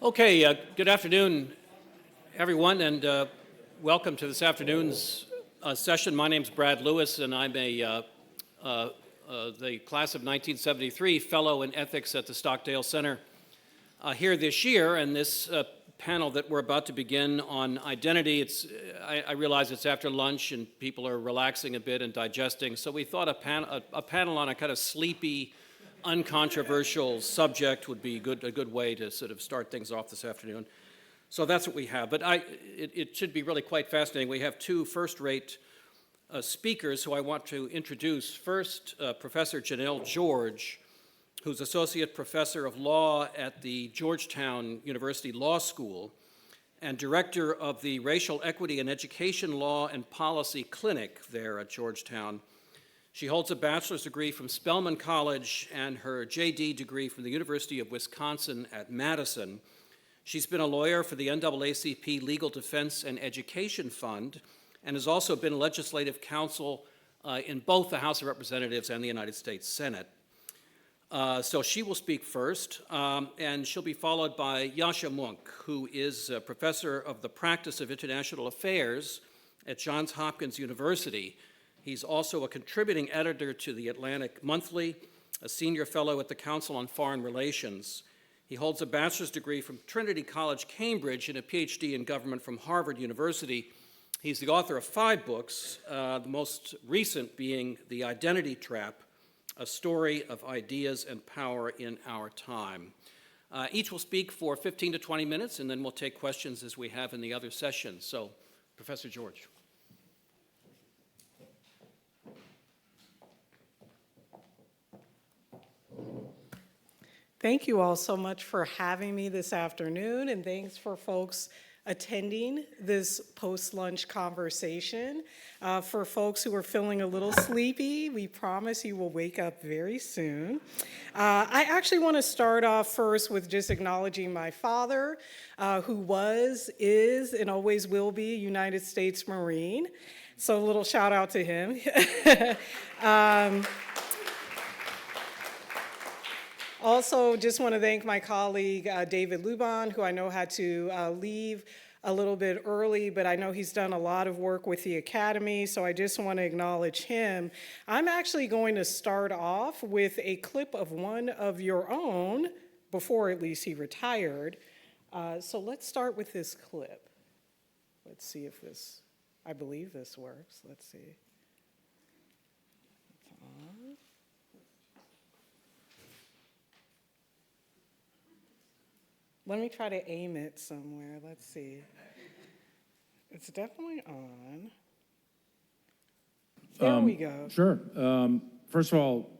Okay, good afternoon, everyone, and welcome to this afternoon's session. My name's Brad Lewis, and I'm the class of 1973 fellow in ethics at the Stockdale Center here this year. And this panel that we're about to begin on identity, I realize it's after lunch and people are relaxing a bit and digesting, so we thought a panel on a kind of sleepy, uncontroversial subject would be a good way to sort of start things off this afternoon. So that's what we have. But it should be really quite fascinating. We have two first-rate speakers who I want to introduce. First, Professor Janel George, who's Associate Professor of Law at the Georgetown University Law School and Director of the Racial Equity and Education Law and Policy Clinic there at Georgetown. She holds a bachelor's degree from Spelman College and her JD degree from the University of Wisconsin at Madison. She's been a lawyer for the NAACP Legal Defense and Education Fund and has also been legislative counsel in both the House of Representatives and the United States Senate. So she will speak first, and she'll be followed by Yascha Mounk, who is a professor of the practice of international affairs at Johns Hopkins University. He's also a contributing editor to the Atlantic Monthly, a senior fellow at the Council on Foreign Relations. He holds a bachelor's degree from Trinity College, Cambridge, and a PhD in government from Harvard University. He's the author of 5 books, the most recent being The Identity Trap, A Story of Ideas and Power in Our Time. Each will speak for 15 to 20 minutes, and then we'll take questions as we have in the other sessions. So, Professor George. Thank you all so much for having me this afternoon, and thanks for folks attending this post-lunch conversation. For folks who are feeling a little sleepy, we promise you will wake up very soon. I actually want to start off first with just acknowledging my father, who was, is, and always will be a United States Marine. So a little shout out to him. Also, just want to thank my colleague, David Luban, who I know had to leave a little bit early, but I know he's done a lot of work with the Academy, so I just want to acknowledge him. I'm actually going to start off with a clip of one of your own, before at least he retired. So let's start with this clip. Let's see if this, I believe this works. Let's see. It's on. Let me try to aim it somewhere. Let's see. It's definitely on. There we go. Sure. First of all,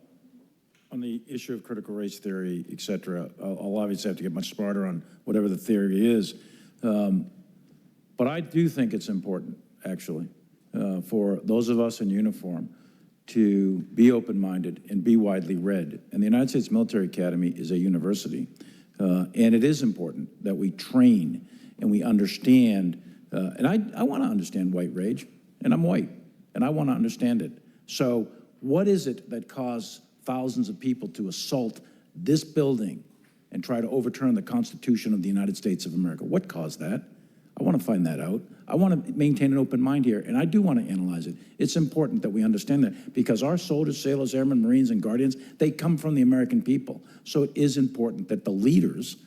on the issue of critical race theory, et cetera, I'll obviously have to get much smarter on whatever the theory is. But I do think it's important, actually, for those of us in uniform to be open-minded and be widely read. And the United States Military Academy is a university. And it is important that we train and we understand, and I want to understand white rage, and I'm white, and I want to understand it. So what is it that caused thousands of people to assault this building and try to overturn the Constitution of the United States of America? What caused that? I want to find that out. I want to maintain an open mind here, and I do want to analyze it. It's important that we understand that because our soldiers, sailors, airmen, Marines, and Guardians, they come from the American people. So it is important that the leaders,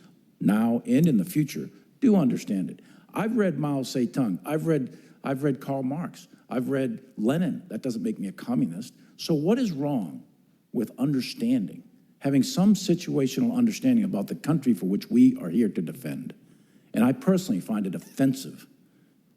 now and in the future, do understand it. I've read Mao Zedong. I've read Karl Marx. I've read Lenin. That doesn't make me a communist. So what is wrong with understanding, having some situational understanding about the country for which we are here to defend? And I personally find it offensive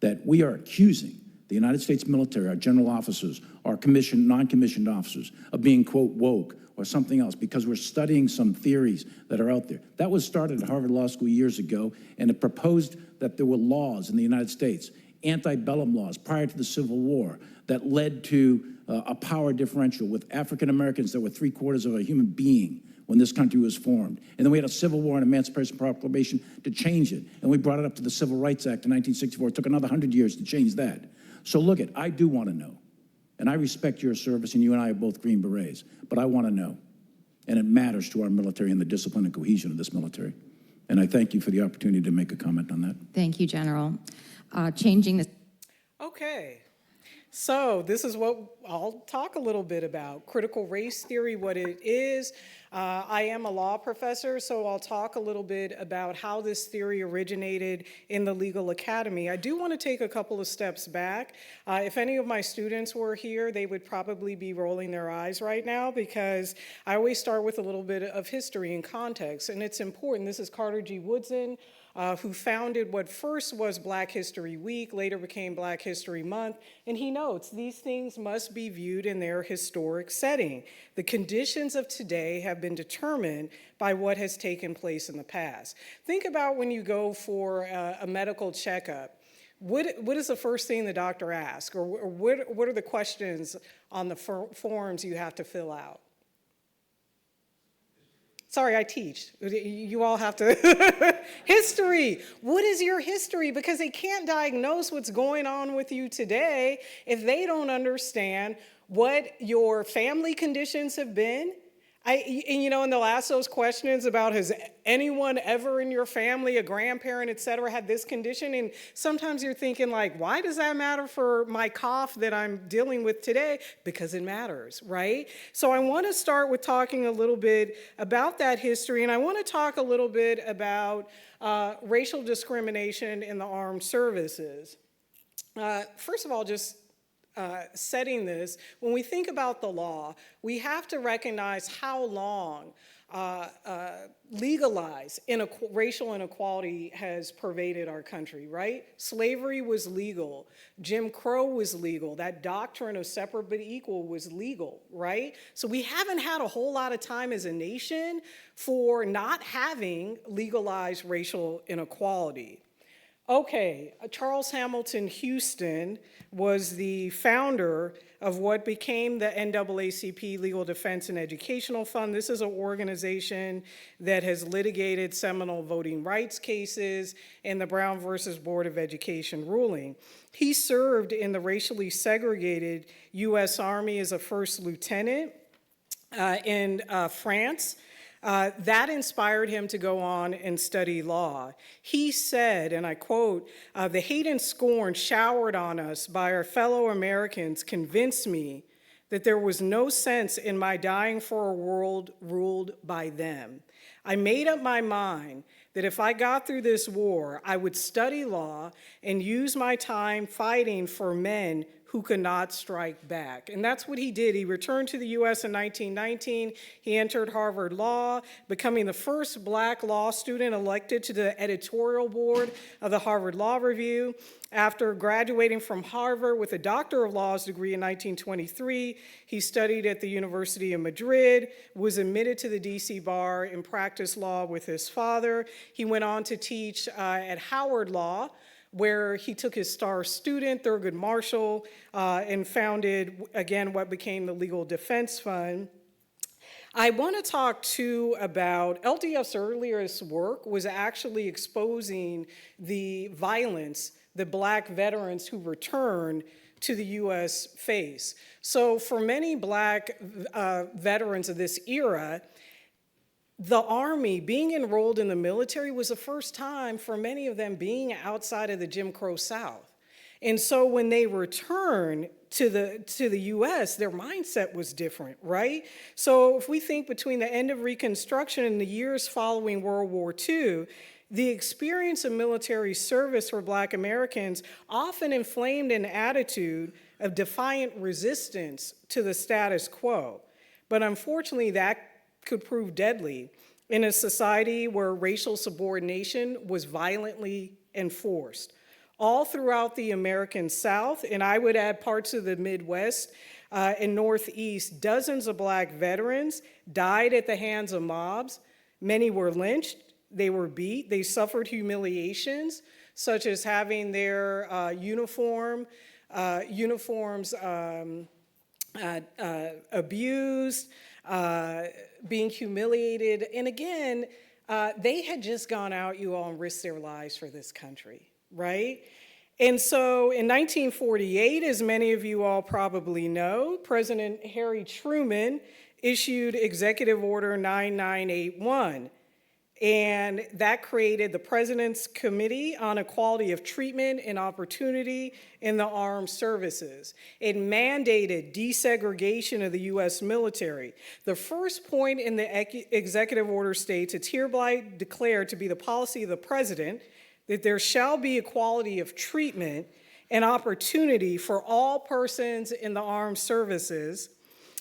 that we are accusing the United States military, our general officers, our commissioned, non-commissioned officers, of being, quote, woke or something else because we're studying some theories that are out there. That was started at Harvard Law School years ago, and it proposed that there were laws in the United States, antebellum laws prior to the Civil War, that led to a power differential with African Americans that were 3/4 of a human being when this country was formed. And then we had a Civil War and Emancipation Proclamation to change it. And we brought it up to the Civil Rights Act in 1964. It took another 100 years to change that. So look, I do want to know. And I respect your service, and you and I are both Green Berets. But I want to know. And it matters to our military and the discipline and cohesion of this military. And I thank you for the opportunity to make a comment on that. Thank you, General. Changing the Okay, so this is what I'll talk a little bit about, critical race theory, what it is. I am a law professor, so I'll talk a little bit about how this theory originated in the legal academy. I do want to take a couple of steps back. If any of my students were here, they would probably be rolling their eyes right now because I always start with a little bit of history and context, and it's important. This is Carter G. Woodson, who founded what first was Black History Week, later became Black History Month, and he notes these things must be viewed in their historic setting. The conditions of today have been determined by what has taken place in the past. Think about when you go for a medical checkup. What is the first thing the doctor asks, or what are the questions on the forms you have to fill out? Sorry, I teach. You all have to. History. What is your history? Because they can't diagnose what's going on with you today if they don't understand what your family conditions have been. And they'll ask those questions about, has anyone ever in your family, a grandparent, et cetera, had this condition? And sometimes you're thinking like, why does that matter for my cough that I'm dealing with today? Because it matters, right? So I want to start with talking a little bit about that history, and I want to talk a little bit about racial discrimination in the armed services. First of all, just setting this, when we think about the law, we have to recognize how long legalized racial inequality has pervaded our country, right? Slavery was legal. Jim Crow was legal. That doctrine of separate but equal was legal, right? So we haven't had a whole lot of time as a nation for not having legalized racial inequality. Okay, Charles Hamilton Houston was the founder of what became the NAACP Legal Defense and Educational Fund. This is an organization that has litigated seminal voting rights cases and the Brown versus Board of Education ruling. He served in the racially segregated U.S. Army as a first lieutenant in France. That inspired him to go on and study law. He said, and I quote, "The hate and scorn showered on us by our fellow Americans convinced me that there was no sense in my dying for a world ruled by them. I made up my mind that if I got through this war, I would study law and use my time fighting for men who could not strike back." And that's what he did. He returned to the U.S. in 1919. He entered Harvard Law, becoming the first Black law student elected to the editorial board of the Harvard Law Review. After graduating from Harvard with a Doctor of Laws degree in 1923, he studied at the University of Madrid, was admitted to the D.C. bar, and practiced law with his father. He went on to teach at Howard Law, where he took his star student, Thurgood Marshall, and founded, again, what became the Legal Defense Fund. I want to talk, too, about LDF's earliest work was actually exposing the violence that Black veterans who returned to the U.S. face. So for many Black veterans of this era, the Army, being enrolled in the military, was the first time for many of them being outside of the Jim Crow South. And so when they returned to the U.S., their mindset was different, right? So if we think between the end of Reconstruction and the years following World War II, the experience of military service for Black Americans often inflamed an attitude of defiant resistance to the status quo. But unfortunately, that could prove deadly in a society where racial subordination was violently enforced. All throughout the American South, and I would add parts of the Midwest and Northeast, dozens of Black veterans died at the hands of mobs. Many were lynched, they were beat, they suffered humiliations, such as having their uniforms abused, being humiliated. And again, they had just gone out, you all, and risked their lives for this country, right? And so in 1948, as many of you all probably know, President Harry Truman issued Executive Order 9981. And that created the President's Committee on Equality of Treatment and Opportunity in the Armed Services. It mandated desegregation of the U.S. military. The first point in the executive order states, it's hereby declared to be the policy of the President that there shall be equality of treatment and opportunity for all persons in the armed services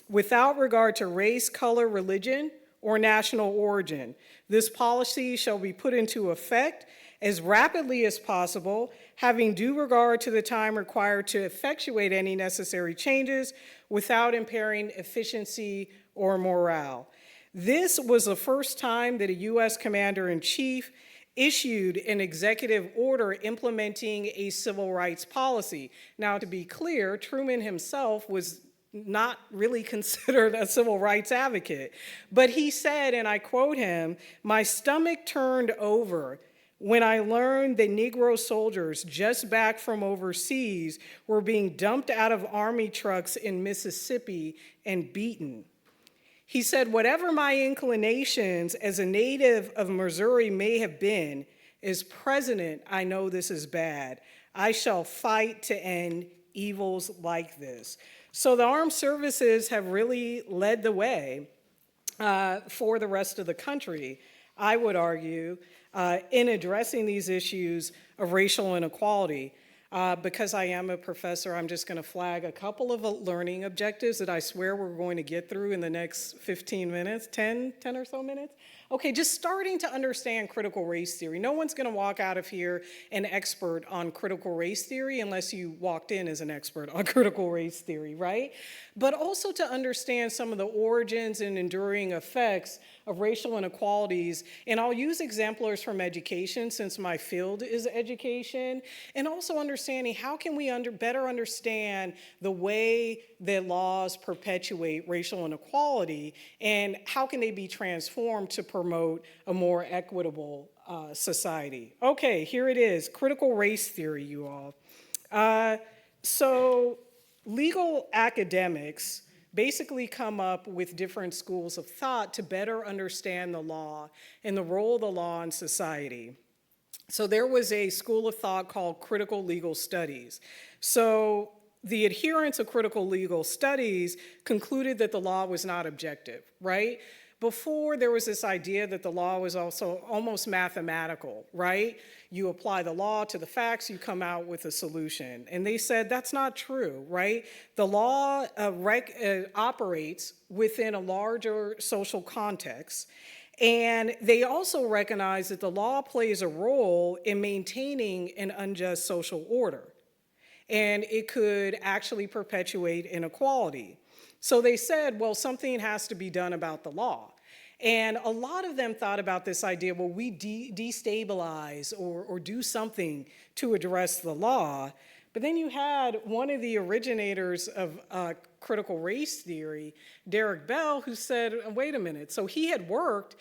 without regard to race, color, religion, or national origin. This policy shall be put into effect as rapidly as possible, having due regard to the time required to effectuate any necessary changes without impairing efficiency or morale. This was the first time that a U.S. Commander-in-Chief issued an executive order implementing a civil rights policy. Now, to be clear, Truman himself was not really considered a civil rights advocate. But he said, and I quote him, "My stomach turned over when I learned that Negro soldiers just back from overseas were being dumped out of Army trucks in Mississippi and beaten." He said, "Whatever my inclinations as a native of Missouri may have been, as president, I know this is bad. I shall fight to end evils like this." So the armed services have really led the way for the rest of the country, I would argue, in addressing these issues of racial inequality. Because I am a professor, I'm just going to flag a couple of learning objectives that I swear we're going to get through in the next 15 minutes, 10 or so minutes. Okay, just starting to understand critical race theory. No one's going to walk out of here an expert on critical race theory unless you walked in as an expert on critical race theory, right? But also to understand some of the origins and enduring effects of racial inequalities. And I'll use exemplars from education since my field is education, and also understanding how can we better understand the way that laws perpetuate racial inequality and how can they be transformed to promote a more equitable society. Okay, here it is, critical race theory, you all. So legal academics basically come up with different schools of thought to better understand the law and the role of the law in society. So there was a school of thought called critical legal studies. So the adherents of critical legal studies concluded that the law was not objective, right? Before, there was this idea that the law was also almost mathematical, right? You apply the law to the facts, you come out with a solution. And they said that's not true, right? The law operates within a larger social context. And they also recognize that the law plays a role in maintaining an unjust social order. And it could actually perpetuate inequality. So they said, well, something has to be done about the law. And a lot of them thought about this idea, well, we destabilize or do something to address the law. But then you had one of the originators of critical race theory, Derek Bell, who said, wait a minute. So he had worked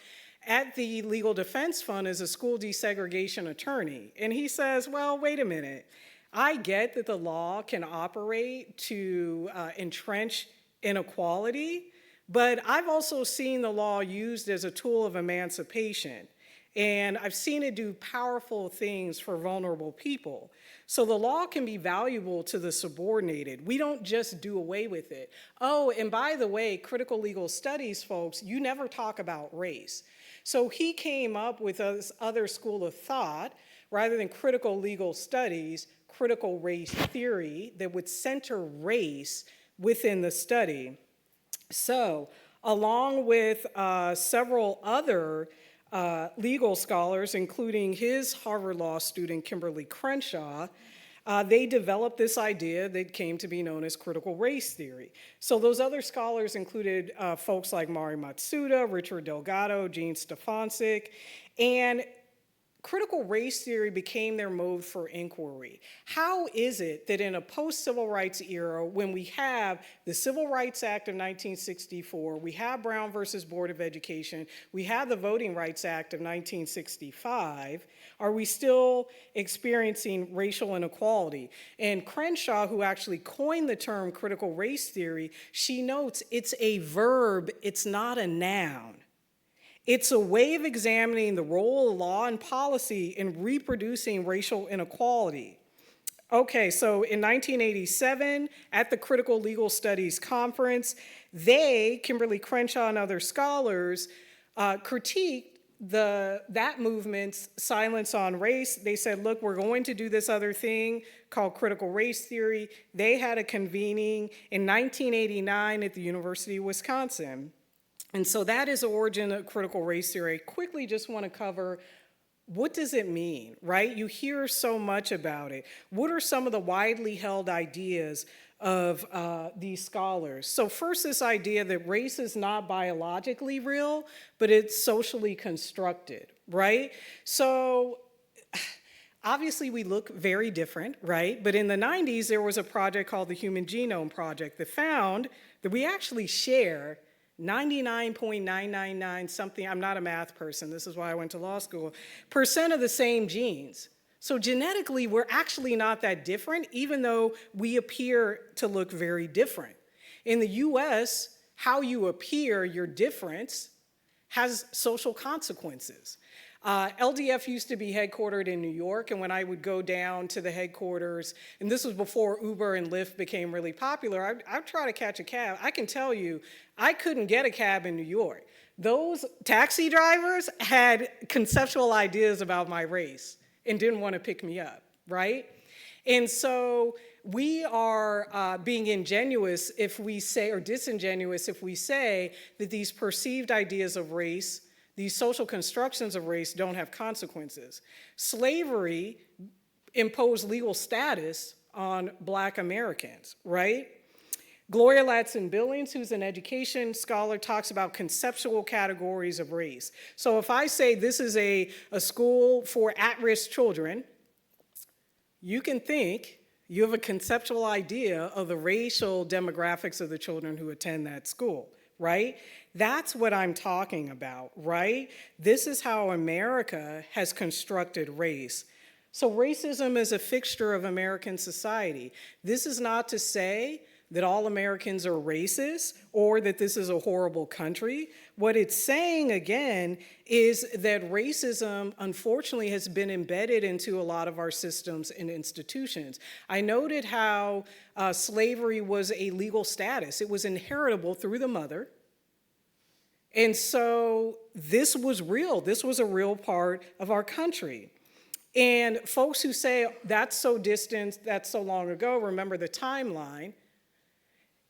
at the Legal Defense Fund as a school desegregation attorney. And he says, well, wait a minute. I get that the law can operate to entrench inequality, but I've also seen the law used as a tool of emancipation. And I've seen it do powerful things for vulnerable people. So the law can be valuable to the subordinated. We don't just do away with it. Oh, and by the way, critical legal studies, folks, you never talk about race. So he came up with this other school of thought, rather than critical legal studies, critical race theory that would center race within the study. So, along with several other legal scholars, including his Harvard Law student, Kimberly Crenshaw, they developed this idea that came to be known as critical race theory. So those other scholars included folks like Mari Matsuda, Richard Delgado, Gene Stefancic, and critical race theory became their mode for inquiry. How is it that in a post-civil rights era, when we have the Civil Rights Act of 1964, we have Brown versus Board of Education, we have the Voting Rights Act of 1965, are we still experiencing racial inequality? And Crenshaw, who actually coined the term critical race theory, she notes it's a verb, it's not a noun. It's a way of examining the role of law and policy in reproducing racial inequality. Okay, so in 1987, at the Critical Legal Studies Conference, they, Kimberly Crenshaw and other scholars, critiqued that movement's silence on race. They said, look, we're going to do this other thing called critical race theory. They had a convening in 1989 at the University of Wisconsin. And so that is the origin of critical race theory. I quickly just want to cover, what does it mean, right? You hear so much about it. What are some of the widely held ideas of these scholars? So first, this idea that race is not biologically real, but it's socially constructed, right? So obviously we look very different, right? But in the 90s, there was a project called the Human Genome Project that found that we actually share 99.999 something, I'm not a math person, this is why I went to law school, % of the same genes. So genetically, we're actually not that different, even though we appear to look very different. In the US, how you appear, your difference, has social consequences. LDF used to be headquartered in New York, and when I would go down to the headquarters, and this was before Uber and Lyft became really popular, I'd try to catch a cab. I can tell you, I couldn't get a cab in New York. Those taxi drivers had conceptual ideas about my race and didn't want to pick me up, right? And so we are being ingenuous if we say, or disingenuous if we say that these perceived ideas of race, these social constructions of race, don't have consequences. Slavery imposed legal status on Black Americans, right? Gloria Ladson-Billings, who's an education scholar, talks about conceptual categories of race. So if I say this is a school for at-risk children, you can think you have a conceptual idea of the racial demographics of the children who attend that school, right? That's what I'm talking about, right? This is how America has constructed race. So racism is a fixture of American society. This is not to say that all Americans are racist or that this is a horrible country. What it's saying, again, is that racism, unfortunately, has been embedded into a lot of our systems and institutions. I noted how slavery was a legal status. It was inheritable through the mother. And so this was real. This was a real part of our country. And folks who say, that's so distant, that's so long ago, remember the timeline,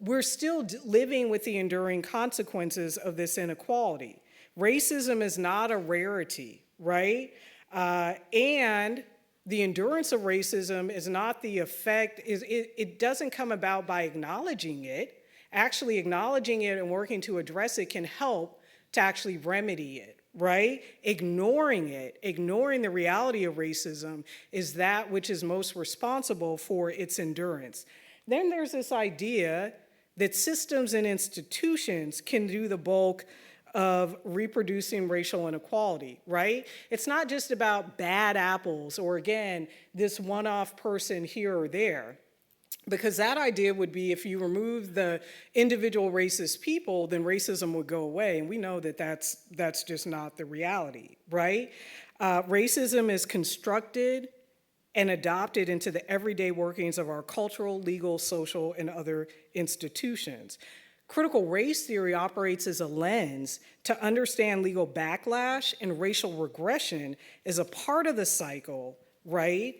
we're still living with the enduring consequences of this inequality. Racism is not a rarity, right? And the endurance of racism is not the effect, it doesn't come about by acknowledging it. Actually acknowledging it and working to address it can help to actually remedy it, right? Ignoring it, ignoring the reality of racism is that which is most responsible for its endurance. Then there's this idea that systems and institutions can do the bulk of reproducing racial inequality, right? It's not just about bad apples or, again, this one-off person here or there. Because that idea would be if you remove the individual racist people, then racism would go away. And we know that that's just not the reality, right? Racism is constructed and adopted into the everyday workings of our cultural, legal, social, and other institutions. Critical race theory operates as a lens to understand legal backlash and racial regression as a part of the cycle, right,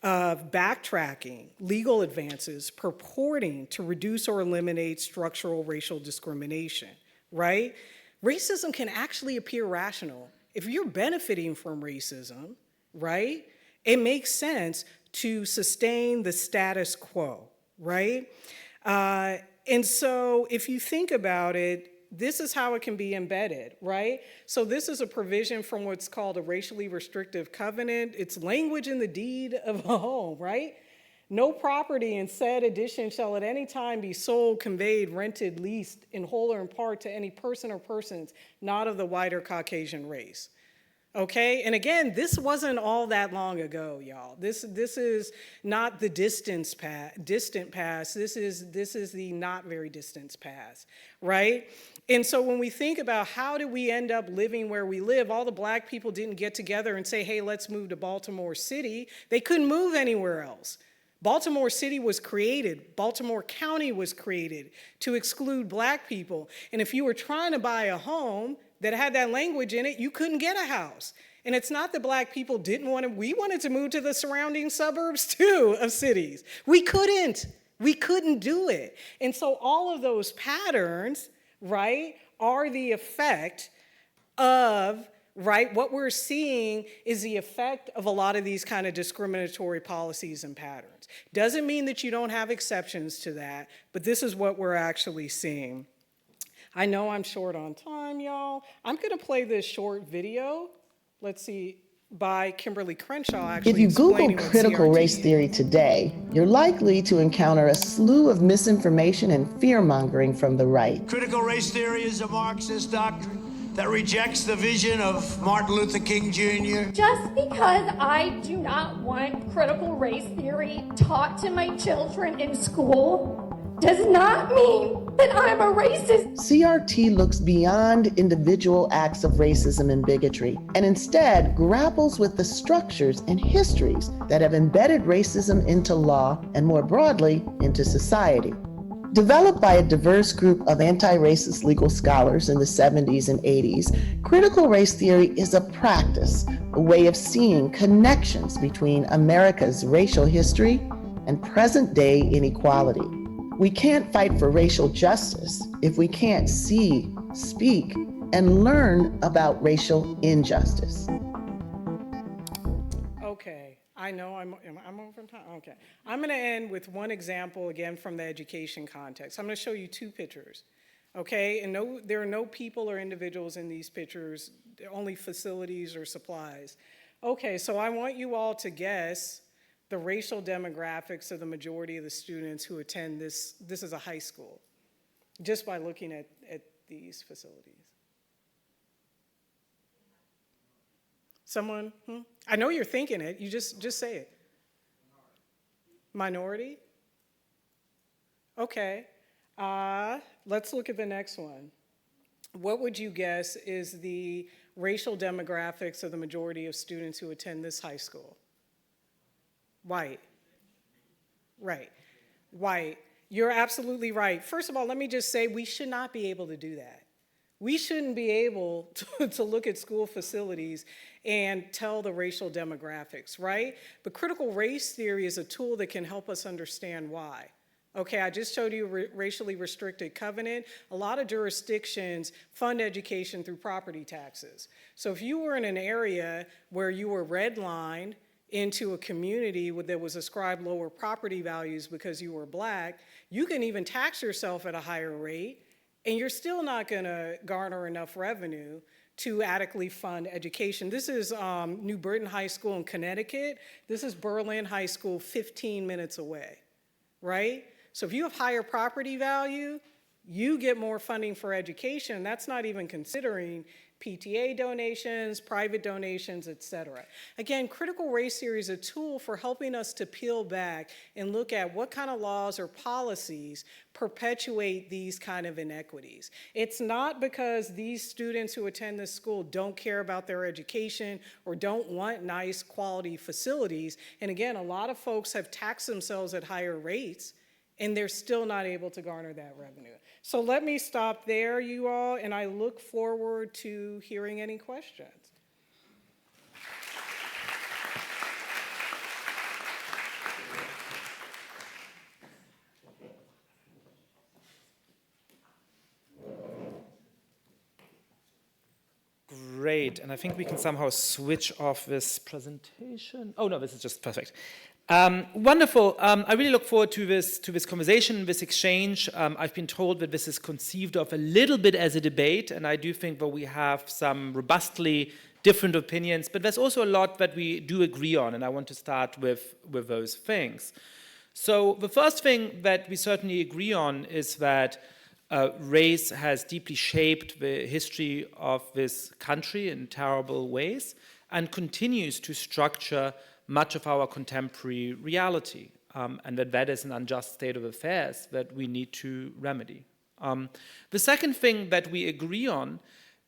of backtracking, legal advances purporting to reduce or eliminate structural racial discrimination, right? Racism can actually appear rational. If you're benefiting from racism, right, it makes sense to sustain the status quo, right? And so if you think about it, this is how it can be embedded, right? So this is a provision from what's called a racially restrictive covenant. It's language in the deed of a home, right? No property in said addition shall at any time be sold, conveyed, rented, leased, in whole or in part to any person or persons not of the white or Caucasian race. Okay, and again, this wasn't all that long ago, y'all. This is not the distant past. This is the not very distant past, right? And so when we think about how did we end up living where we live, all the black people didn't get together and say, hey, let's move to Baltimore City. They couldn't move anywhere else. Baltimore City was created, Baltimore County was created to exclude black people. And if you were trying to buy a home that had that language in it, you couldn't get a house. And it's not that black people didn't want to, we wanted to move to the surrounding suburbs too of cities. We couldn't do it. And so all of those patterns, right, are the effect of, right, what we're seeing is the effect of a lot of these kind of discriminatory policies and patterns. Doesn't mean that you don't have exceptions to that, but this is what we're actually seeing. I know I'm short on time, y'all. I'm gonna play this short video, let's see, by Kimberly Crenshaw actually. If you Google explaining what critical CRT race is. theory today, you're likely to encounter a slew of misinformation and fear-mongering from the right. Critical race theory is a Marxist doctrine that rejects the vision of Martin Luther King Jr. Just because I do not want critical race theory taught to my children in school does not mean that I'm a racist. CRT looks beyond individual acts of racism and bigotry and instead grapples with the structures and histories that have embedded racism into law and more broadly into society. Developed by a diverse group of anti-racist legal scholars in the 70s and 80s, critical race theory is a practice, a way of seeing connections between America's racial history and present-day inequality. We can't fight for racial justice if we can't see, speak, and learn about racial injustice. Okay, I know I'm over time, okay. I'm gonna end with one example again from the education context. I'm gonna show you two pictures, okay? And no, there are no people or individuals in these pictures, only facilities or supplies. Okay, so I want you all to guess the racial demographics of the majority of the students who attend this is a high school, just by looking at these facilities. Someone? I know you're thinking it, you just say it. Minority? Okay, let's look at the next one. What would you guess is the racial demographics of the majority of students who attend this high school? White. Right. White. You're absolutely right. First of all, let me just say we should not be able to do that. We shouldn't be able to look at school facilities and tell the racial demographics, right? But critical race theory is a tool that can help us understand why. Okay, I just showed you a racially restricted covenant. A lot of jurisdictions fund education through property taxes. So if you were in an area where you were redlined into a community that was ascribed lower property values because you were black, you can even tax yourself at a higher rate, and you're still not gonna garner enough revenue to adequately fund education. This is New Britain High School in Connecticut. This is Berlin High School 15 minutes away, right? So if you have higher property value, you get more funding for education. That's not even considering PTA donations, private donations, et cetera. Again, critical race theory is a tool for helping us to peel back and look at what kind of laws or policies perpetuate these kind of inequities. It's not because these students who attend this school don't care about their education or don't want nice quality facilities. And again, a lot of folks have taxed themselves at higher rates and they're still not able to garner that revenue. So let me stop there, you all, and I look forward to hearing any questions. Great, and I think we can somehow switch off this presentation. Oh no, this is just perfect. Wonderful. I really look forward to this conversation, this exchange. I've been told that this is conceived of a little bit as a debate, and I do think that we have some robustly different opinions, but there's also a lot that we do agree on, and I want to start with those things. So the first thing that we certainly agree on is that race has deeply shaped the history of this country in terrible ways and continues to structure much of our contemporary reality, and that is an unjust state of affairs that we need to remedy. The second thing that we agree on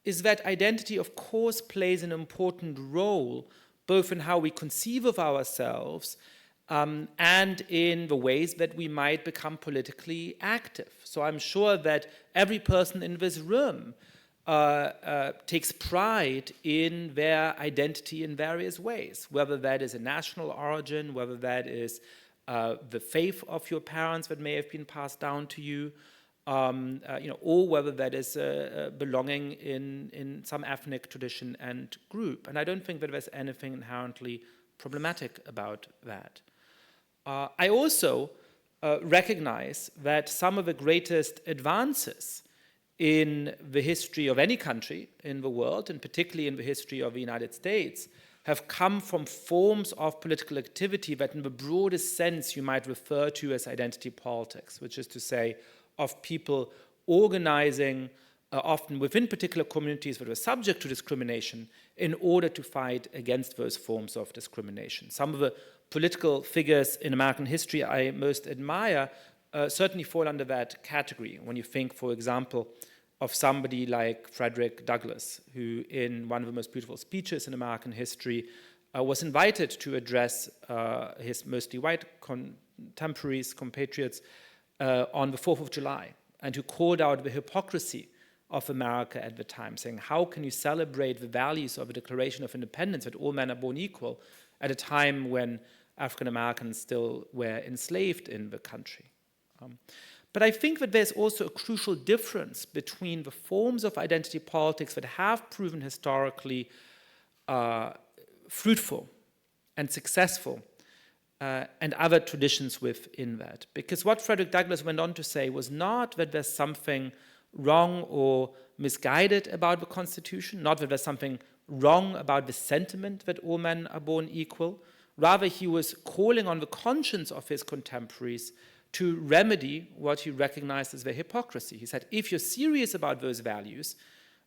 is that identity, of course, plays an important role both in how we conceive of ourselves and in the ways that we might become politically active. So I'm sure that every person in this room takes pride in their identity in various ways, whether that is a national origin, whether that is the faith of your parents that may have been passed down to you, or whether that is belonging in some ethnic tradition and group. And I don't think that there's anything inherently problematic about that. I also recognize that some of the greatest advances in the history of any country in the world, and particularly in the history of the United States, have come from forms of political activity that in the broadest sense you might refer to as identity politics, which is to say of people organizing often within particular communities that were subject to discrimination in order to fight against those forms of discrimination. Some of the political figures in American history I most admire certainly fall under that category. When you think, for example, of somebody like Frederick Douglass, who in one of the most beautiful speeches in American history was invited to address his mostly white contemporaries, compatriots, on the 4th of July, and who called out the hypocrisy of America at the time, saying, how can you celebrate the values of the Declaration of Independence, that all men are born equal, at a time when African Americans still were enslaved in the country? But I think that there's also a crucial difference between the forms of identity politics that have proven historically fruitful and successful and other traditions within that. Because what Frederick Douglass went on to say was not that there's something wrong or misguided about the Constitution, not that there's something wrong about the sentiment that all men are born equal. Rather, he was calling on the conscience of his contemporaries to remedy what he recognized as their hypocrisy. He said, if you're serious about those values,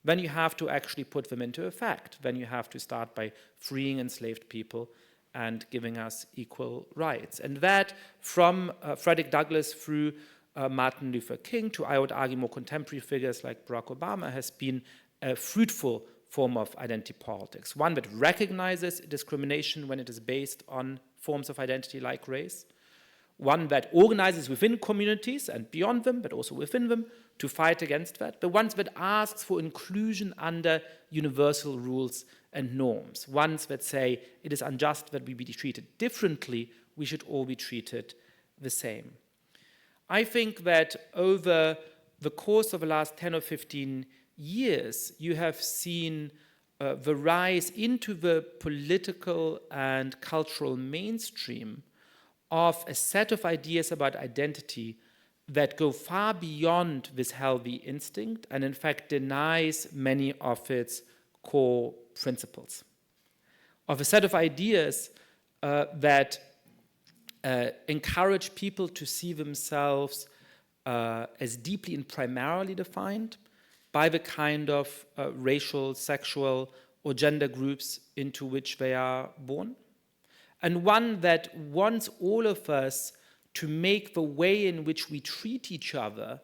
then you have to actually put them into effect. Then you have to start by freeing enslaved people and giving us equal rights. And that, from Frederick Douglass through Martin Luther King to, I would argue, more contemporary figures like Barack Obama, has been a fruitful form of identity politics. One that recognizes discrimination when it is based on forms of identity like race. One that organizes within communities and beyond them, but also within them, to fight against that. But one that asks for inclusion under universal rules and norms. Ones that say it is unjust that we be treated differently, we should all be treated the same. I think that over the course of the last 10 or 15 years, you have seen the rise into the political and cultural mainstream of a set of ideas about identity that go far beyond this healthy instinct and in fact denies many of its core principles. Of a set of ideas that encourage people to see themselves as deeply and primarily defined by the kind of racial, sexual, or gender groups into which they are born. And one that wants all of us to make the way in which we treat each other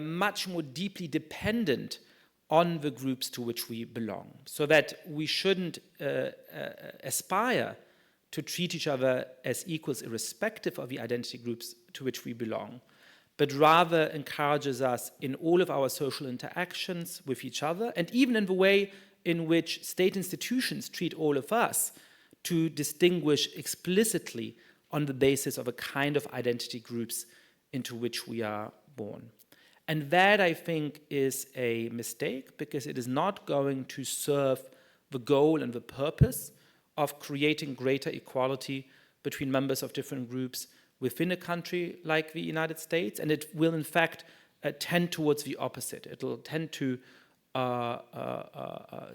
much more deeply dependent on the groups to which we belong, so that we shouldn't aspire to treat each other as equals irrespective of the identity groups to which we belong, but rather encourages us in all of our social interactions with each other, and even in the way in which state institutions treat all of us, to distinguish explicitly on the basis of a kind of identity groups into which we are born. And that, I think, is a mistake, because it is not going to serve the goal and the purpose of creating greater equality between members of different groups within a country like the United States, and it will, in fact, tend towards the opposite. It will tend to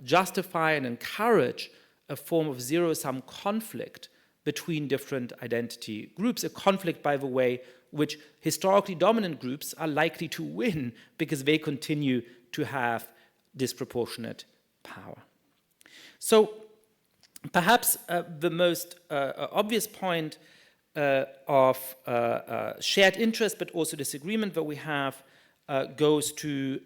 justify and encourage a form of zero-sum conflict between different identity groups, a conflict, by the way, which historically dominant groups are likely to win because they continue to have disproportionate power. So perhaps the most obvious point of shared interest but also disagreement that we have goes to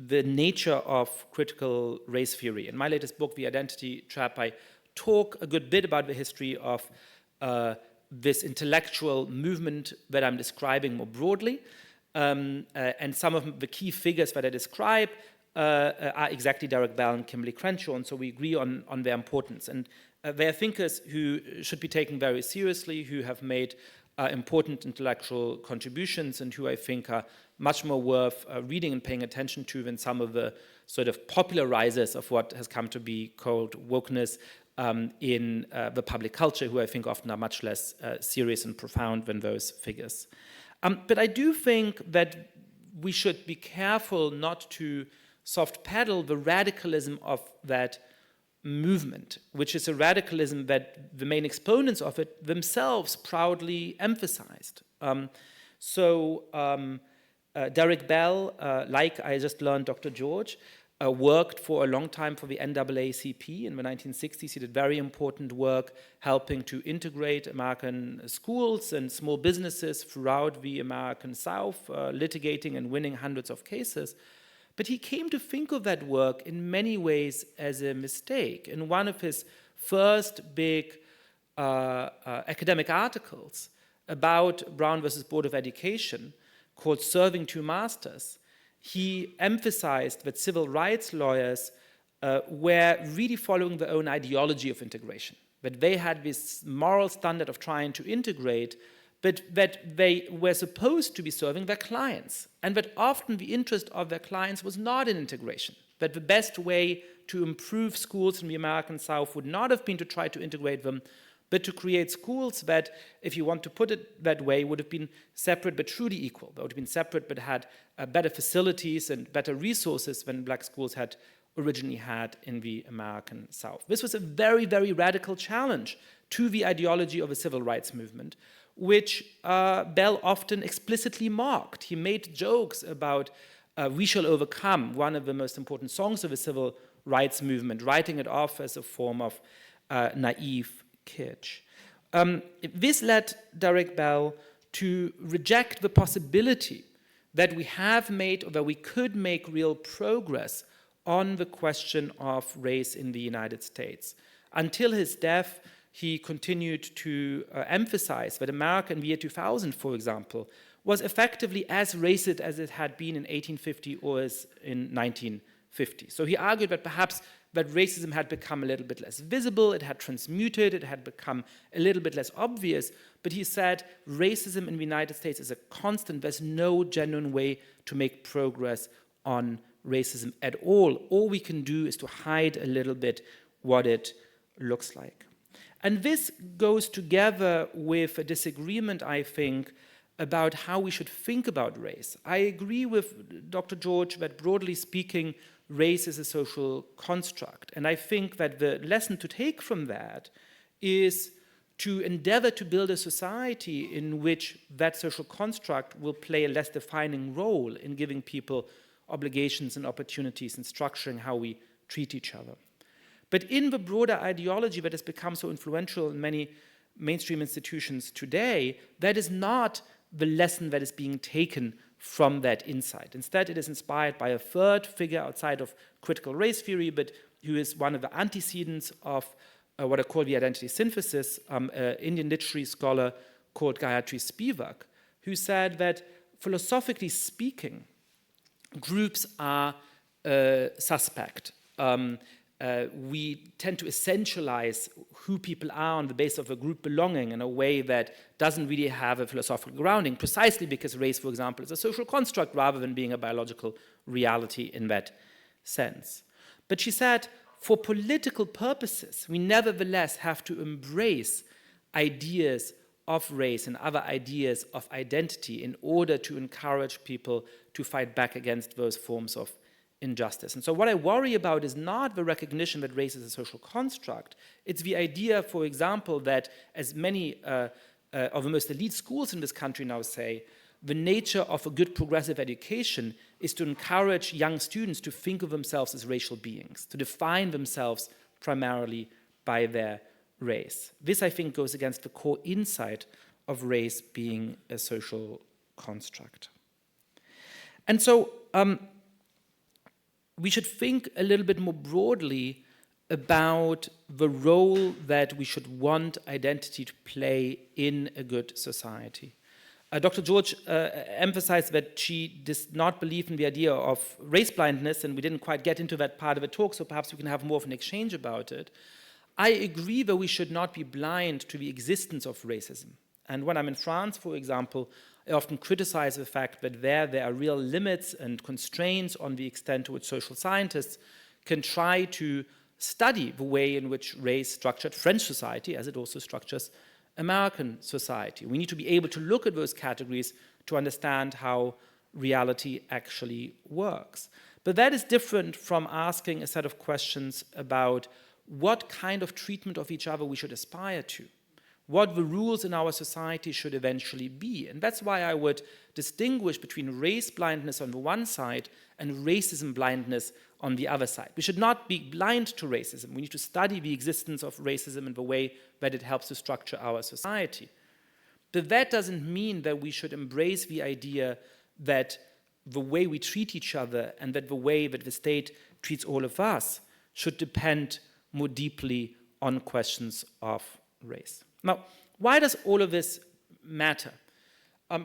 the nature of critical race theory. In my latest book, The Identity Trap, I talk a good bit about the history of this intellectual movement that I'm describing more broadly. And some of the key figures that I describe are exactly Derek Bell and Kimberly Crenshaw, and so we agree on their importance. And they are thinkers who should be taken very seriously, who have made important intellectual contributions, and who I think are much more worth reading and paying attention to than some of the sort of popularizers of what has come to be called wokeness in the public culture, who I think often are much less serious and profound than those figures. But I do think that we should be careful not to soft pedal the radicalism of that movement, which is a radicalism that the main exponents of it themselves proudly emphasized. Derek Bell, like I just learned Dr. George, worked for a long time for the NAACP in the 1960s. He did very important work helping to integrate American schools and small businesses throughout the American South, litigating and winning hundreds of cases. But he came to think of that work in many ways as a mistake. In one of his first big academic articles about Brown versus Board of Education, called Serving Two Masters, he emphasized that civil rights lawyers were really following their own ideology of integration, that they had this moral standard of trying to integrate, but that they were supposed to be serving their clients, and that often the interest of their clients was not in integration, that the best way to improve schools in the American South would not have been to try to integrate them, but to create schools that, if you want to put it that way, would have been separate but truly equal. They would have been separate but had better facilities and better resources than black schools had originally had in the American South. This was a very, very radical challenge to the ideology of the civil rights movement, which Bell often explicitly mocked. He made jokes about We Shall Overcome, one of the most important songs of the civil rights movement, writing it off as a form of naive kitsch. This led Derek Bell to reject the possibility that we have made or that we could make real progress on the question of race in the United States. Until his death, he continued to emphasize that America in the year 2000, for example, was effectively as racist as it had been in 1850 or as in 1950. So he argued that perhaps that racism had become a little bit less visible, it had transmuted, it had become a little bit less obvious, but he said racism in the United States is a constant. There's no genuine way to make progress on racism at all. All we can do is to hide a little bit what it looks like. And this goes together with a disagreement, I think, about how we should think about race. I agree with Dr. George that, broadly speaking, race is a social construct. And I think that the lesson to take from that is to endeavor to build a society in which that social construct will play a less defining role in giving people obligations and opportunities and structuring how we treat each other. But in the broader ideology that has become so influential in many mainstream institutions today, that is not the lesson that is being taken from that insight. Instead, it is inspired by a third figure outside of critical race theory, but who is one of the antecedents of what I call the identity synthesis, Indian literary scholar called Gayatri Spivak, who said that, philosophically speaking, groups are suspect. We tend to essentialize who people are on the basis of a group belonging in a way that doesn't really have a philosophical grounding, precisely because race, for example, is a social construct rather than being a biological reality in that sense. But she said, for political purposes, we nevertheless have to embrace ideas of race and other ideas of identity in order to encourage people to fight back against those forms of injustice. And so what I worry about is not the recognition that race is a social construct. It's the idea, for example, that, as many of the most elite schools in this country now say, the nature of a good progressive education is to encourage young students to think of themselves as racial beings, to define themselves primarily by their race. This, I think, goes against the core insight of race being a social construct. And so we should think a little bit more broadly about the role that we should want identity to play in a good society. Dr. George emphasized that she does not believe in the idea of race blindness, and we didn't quite get into that part of the talk, so perhaps we can have more of an exchange about it. I agree that we should not be blind to the existence of racism. And when I'm in France, for example, I often criticize the fact that there are real limits and constraints on the extent to which social scientists can try to study the way in which race structured French society, as it also structures American society. We need to be able to look at those categories to understand how reality actually works. But that is different from asking a set of questions about what kind of treatment of each other we should aspire to, what the rules in our society should eventually be. And that's why I would distinguish between race blindness on the one side and racism blindness on the other side. We should not be blind to racism. We need to study the existence of racism in the way that it helps to structure our society. But that doesn't mean that we should embrace the idea that the way we treat each other and that the way that the state treats all of us should depend more deeply on questions of race. Now, why does all of this matter?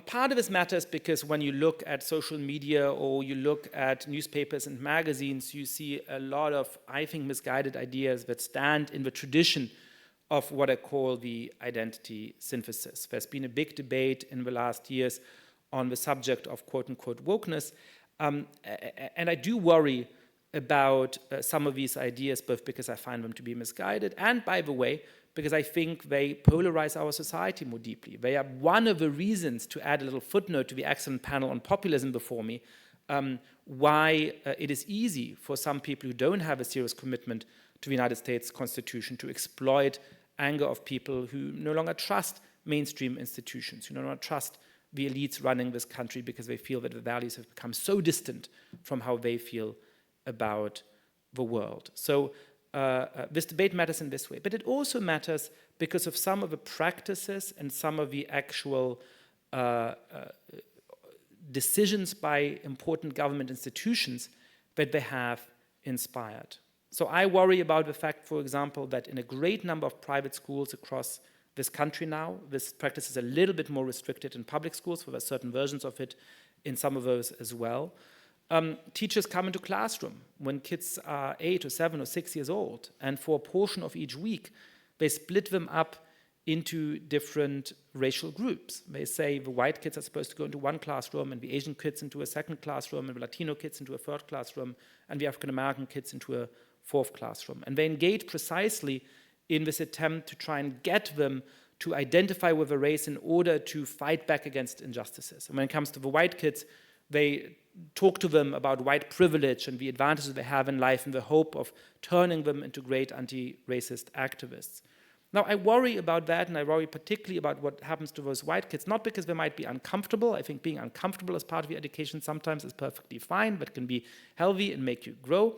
Part of this matters because when you look at social media or you look at newspapers and magazines, you see a lot of, I think, misguided ideas that stand in the tradition of what I call the identity synthesis. There's been a big debate in the last years on the subject of quote-unquote wokeness, and I do worry about some of these ideas, both because I find them to be misguided and, by the way, because I think they polarize our society more deeply. They are one of the reasons, to add a little footnote to the excellent panel on populism before me, why it is easy for some people who don't have a serious commitment to the United States Constitution to exploit anger of people who no longer trust mainstream institutions, who no longer trust the elites running this country because they feel that the values have become so distant from how they feel about the world. So this debate matters in this way, but it also matters because of some of the practices and some of the actual decisions by important government institutions that they have inspired. So I worry about the fact, for example, that in a great number of private schools across this country now, this practice is a little bit more restricted in public schools, for there are certain versions of it in some of those as well. Teachers come into classroom when kids are 8 or 7 or 6 years old, and for a portion of each week, they split them up into different racial groups. They say the white kids are supposed to go into one classroom, and the Asian kids into a second classroom, and the Latino kids into a third classroom, and the African American kids into a fourth classroom. And they engage precisely in this attempt to try and get them to identify with a race in order to fight back against injustices. And when it comes to the white kids, they talk to them about white privilege and the advantages they have in life in the hope of turning them into great anti-racist activists. Now, I worry about that, and I worry particularly about what happens to those white kids, not because they might be uncomfortable. I think being uncomfortable as part of your education sometimes is perfectly fine, but can be healthy and make you grow,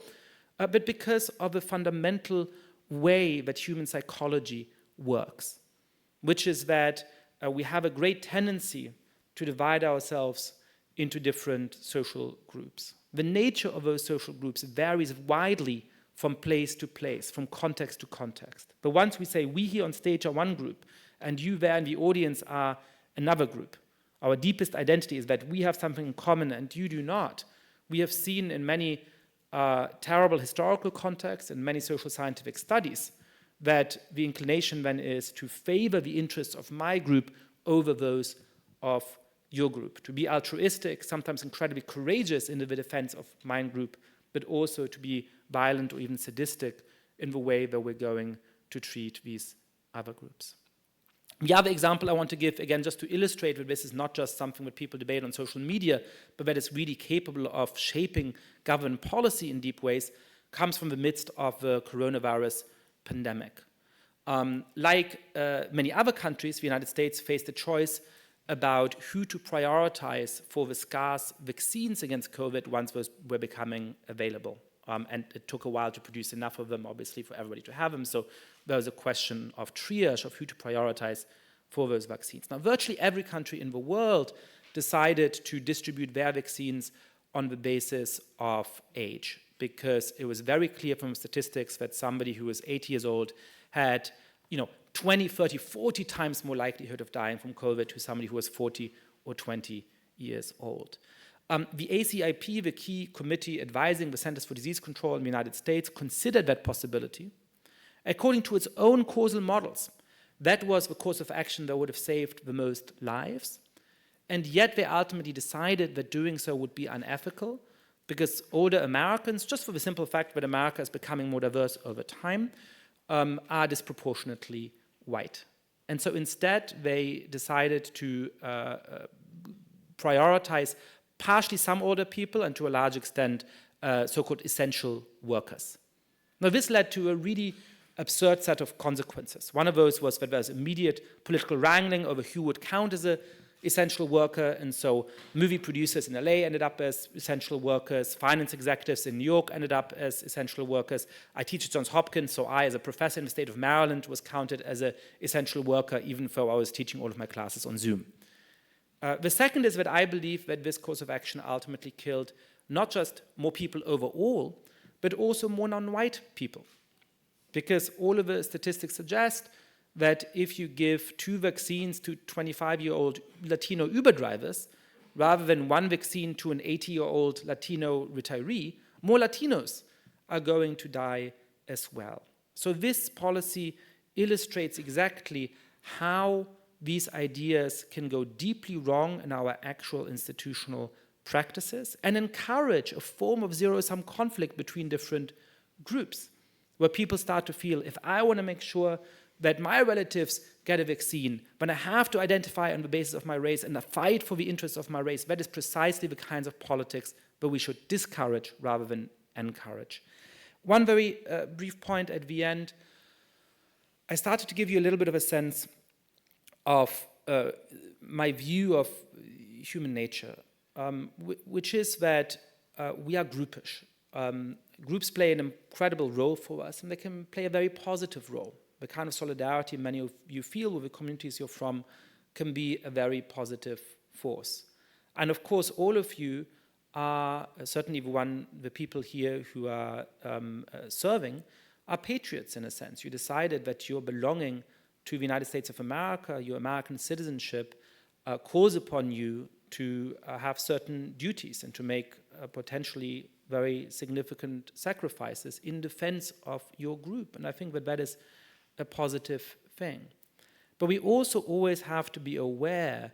but because of the fundamental way that human psychology works, which is that we have a great tendency to divide ourselves into different social groups. The nature of those social groups varies widely from place to place, from context to context. But once we say we here on stage are one group and you there in the audience are another group, our deepest identity is that we have something in common and you do not. We have seen in many terrible historical contexts and many social scientific studies that the inclination then is to favor the interests of my group over those of your group, to be altruistic, sometimes incredibly courageous in the defense of my group, but also to be violent or even sadistic in the way that we're going to treat these other groups. The other example I want to give, again, just to illustrate that this is not just something that people debate on social media, but that it's really capable of shaping government policy in deep ways, comes from the midst of the coronavirus pandemic. Like many other countries, the United States faced a choice about who to prioritize for the scarce vaccines against COVID once those were becoming available. And it took a while to produce enough of them, obviously, for everybody to have them. So there was a question of triage, of who to prioritize for those vaccines. Now, virtually every country in the world decided to distribute their vaccines on the basis of age, because it was very clear from statistics that somebody who was 80 years old had, 20, 30, 40 times more likelihood of dying from COVID to somebody who was 40 or 20 years old. The ACIP, the key committee advising the Centers for Disease Control in the United States, considered that possibility. According to its own causal models, that was the course of action that would have saved the most lives. And yet they ultimately decided that doing so would be unethical, because older Americans, just for the simple fact that America is becoming more diverse over time, are disproportionately white. And so instead, they decided to prioritize partially some older people and to a large extent so-called essential workers. Now, this led to a really absurd set of consequences. One of those was that there was immediate political wrangling over who would count as an essential worker, and so movie producers in LA ended up as essential workers, finance executives in New York ended up as essential workers. I teach at Johns Hopkins, so I, as a professor in the state of Maryland, was counted as an essential worker, even though I was teaching all of my classes on Zoom. The second is that I believe that this course of action ultimately killed not just more people overall, but also more non-white people. Because all of the statistics suggest that if you give 2 vaccines to 25-year-old Latino Uber drivers, rather than 1 vaccine to an 80-year-old Latino retiree, more Latinos are going to die as well. So this policy illustrates exactly how these ideas can go deeply wrong in our actual institutional practices and encourage a form of zero-sum conflict between different groups, where people start to feel, if I want to make sure that my relatives get a vaccine, then I have to identify on the basis of my race and fight for the interests of my race. That is precisely the kinds of politics that we should discourage rather than encourage. One very brief point at the end. I started to give you a little bit of a sense of my view of human nature, which is that we are groupish. Groups play an incredible role for us, and they can play a very positive role. The kind of solidarity many of you feel with the communities you're from can be a very positive force. And of course, all of you are, certainly the people here who are serving, are patriots in a sense. You decided that your belonging to the United States of America, your American citizenship, calls upon you to have certain duties and to make potentially very significant sacrifices in defense of your group. And I think that that is a positive thing. But we also always have to be aware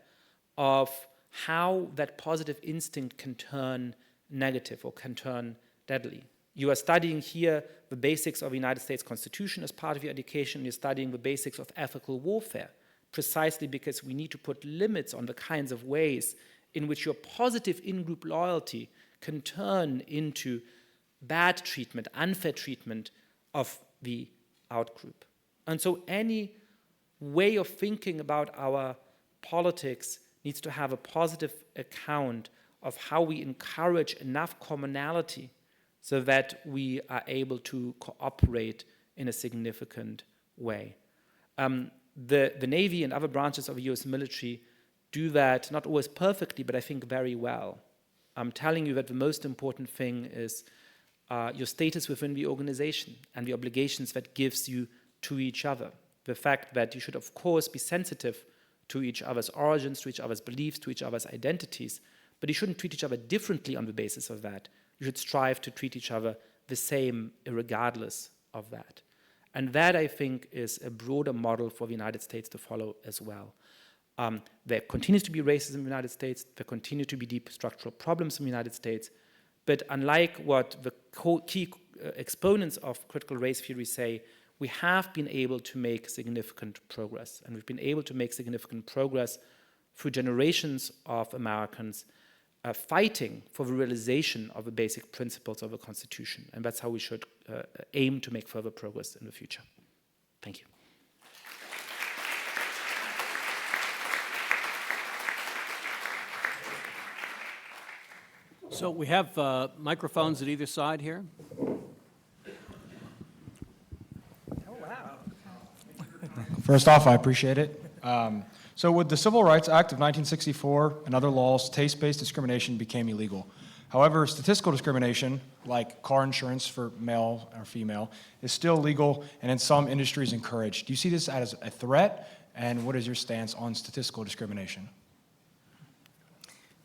of how that positive instinct can turn negative or can turn deadly. You are studying here the basics of the United States Constitution as part of your education. You're studying the basics of ethical warfare, precisely because we need to put limits on the kinds of ways in which your positive in-group loyalty can turn into bad treatment, unfair treatment of the out-group. And so any way of thinking about our politics needs to have a positive account of how we encourage enough commonality so that we are able to cooperate in a significant way. The Navy and other branches of the US military do that, not always perfectly, but I think very well. I'm telling you that the most important thing is your status within the organization and the obligations that gives you to each other. The fact that you should, of course, be sensitive to each other's origins, to each other's beliefs, to each other's identities, but you shouldn't treat each other differently on the basis of that. You should strive to treat each other the same, regardless of that. And that, I think, is a broader model for the United States to follow as well. There continues to be racism in the United States. There continue to be deep structural problems in the United States. But unlike what the key exponents of critical race theory say, we have been able to make significant progress. And we've been able to make significant progress through generations of Americans fighting for the realization of the basic principles of the Constitution. And that's how we should aim to make further progress in the future. Thank you. So we have microphones at either side here. First off, I appreciate it. So with the Civil Rights Act of 1964 and other laws, taste-based discrimination became illegal. However, statistical discrimination, like car insurance for male or female, is still legal and in some industries encouraged. Do you see this as a threat, and what is your stance on statistical discrimination?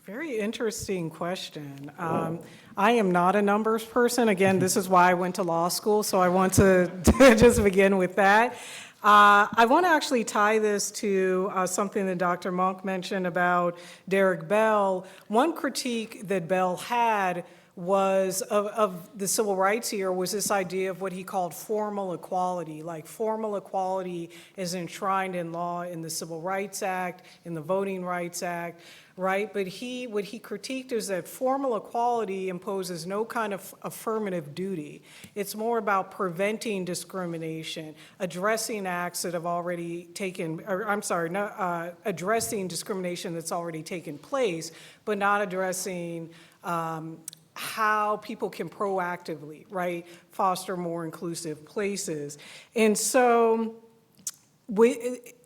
Very interesting question. I am not a numbers person. Again, this is why I went to law school, so I want to just begin with that. I want to actually tie this to something that Dr. Mounk mentioned about Derek Bell. One critique that Bell had was of the civil rights era was this idea of what he called formal equality. Like formal equality is enshrined in law in the Civil Rights Act, in the Voting Rights Act, right? But what he critiqued is that formal equality imposes no kind of affirmative duty. It's more about preventing discrimination, addressing acts that have already taken, addressing discrimination that's already taken place, but not addressing how people can proactively, right, foster more inclusive places. And so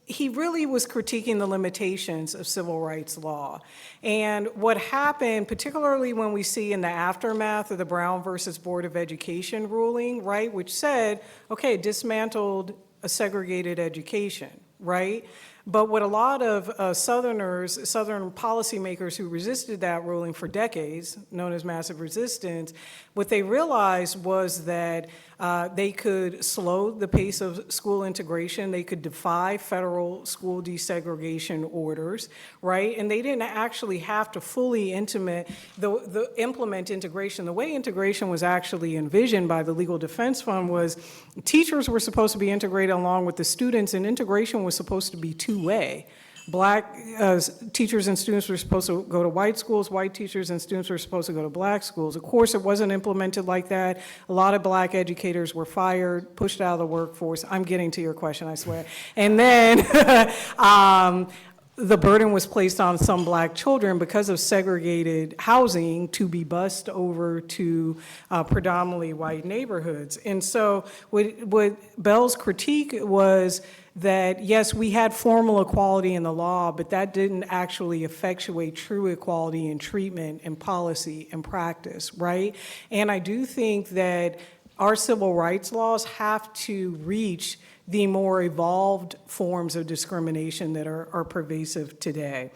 he really was critiquing the limitations of civil rights law. And what happened, particularly when we see in the aftermath of the Brown versus Board of Education ruling, right, which said, okay, dismantled a segregated education, right? But what a lot of Southern policymakers who resisted that ruling for decades, known as massive resistance, what they realized was that they could slow the pace of school integration, they could defy federal school desegregation orders, right? And they didn't actually have to fully implement integration. The way integration was actually envisioned by the Legal Defense Fund was teachers were supposed to be integrated along with the students, and integration was supposed to be two-way. Black teachers and students were supposed to go to white schools, white teachers and students were supposed to go to black schools. Of course, it wasn't implemented like that. A lot of black educators were fired, pushed out of the workforce. I'm getting to your question, I swear. And then the burden was placed on some black children because of segregated housing to be bused over to predominantly white neighborhoods. And so what Bell's critique was that, yes, we had formal equality in the law, but that didn't actually effectuate true equality in treatment and policy and practice, right? And I do think that our civil rights laws have to reach the more evolved forms of discrimination that are pervasive today.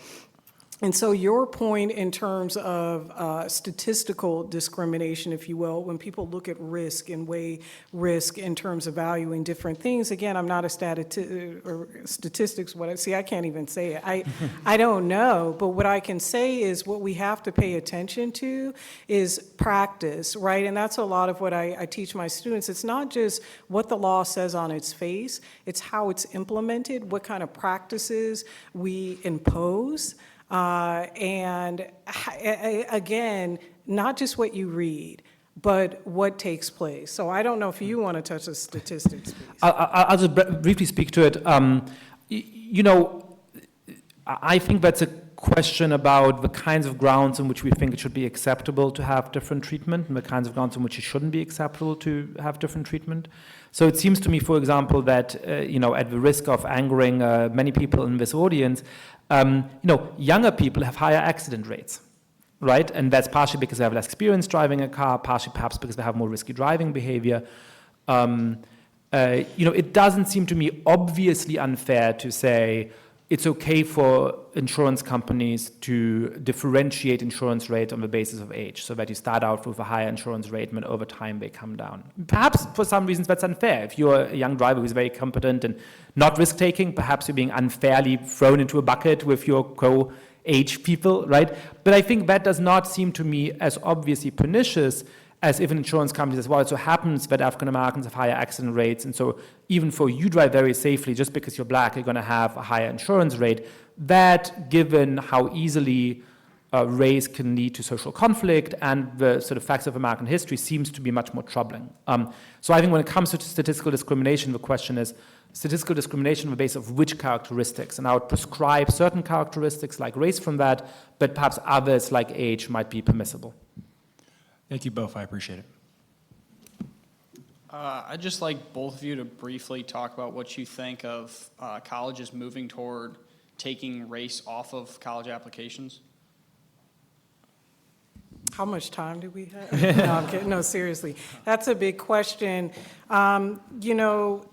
And so your point in terms of statistical discrimination, if you will, when people look at risk and weigh risk in terms of valuing different things, again, I'm not a statistics, I can't even say it. I don't know, but what I can say is what we have to pay attention to is practice, right? And that's a lot of what I teach my students. It's not just what the law says on its face, it's how it's implemented, what kind of practices we impose. And again, not just what you read, but what takes place. So I don't know if you want to touch the statistics piece. I'll just briefly speak to it. I think that's a question about the kinds of grounds on which we think it should be acceptable to have different treatment and the kinds of grounds on which it shouldn't be acceptable to have different treatment. So it seems to me, for example, that, at the risk of angering many people in this audience, younger people have higher accident rates, right? And that's partially because they have less experience driving a car, partially perhaps because they have more risky driving behavior. It doesn't seem to me obviously unfair to say it's okay for insurance companies to differentiate insurance rate on the basis of age, so that you start out with a higher insurance rate and over time they come down. Perhaps for some reasons that's unfair. If you're a young driver who's very competent and not risk-taking, perhaps you're being unfairly thrown into a bucket with your co-age people, right? But I think that does not seem to me as obviously pernicious as if an insurance company says, well, it so happens that African Americans have higher accident rates, and so even though you drive very safely, just because you're black, you're going to have a higher insurance rate. That, given how easily race can lead to social conflict and the sort of facts of American history, seems to be much more troubling. So I think when it comes to statistical discrimination, the question is statistical discrimination on the basis of which characteristics, and I would prescribe certain characteristics like race from that, but perhaps others like age might be permissible. Thank you both. I appreciate it. I'd just like both of you to briefly talk about what you think of colleges moving toward taking race off of college applications. How much time do we have? No, I'm kidding. No, seriously. That's a big question. You know,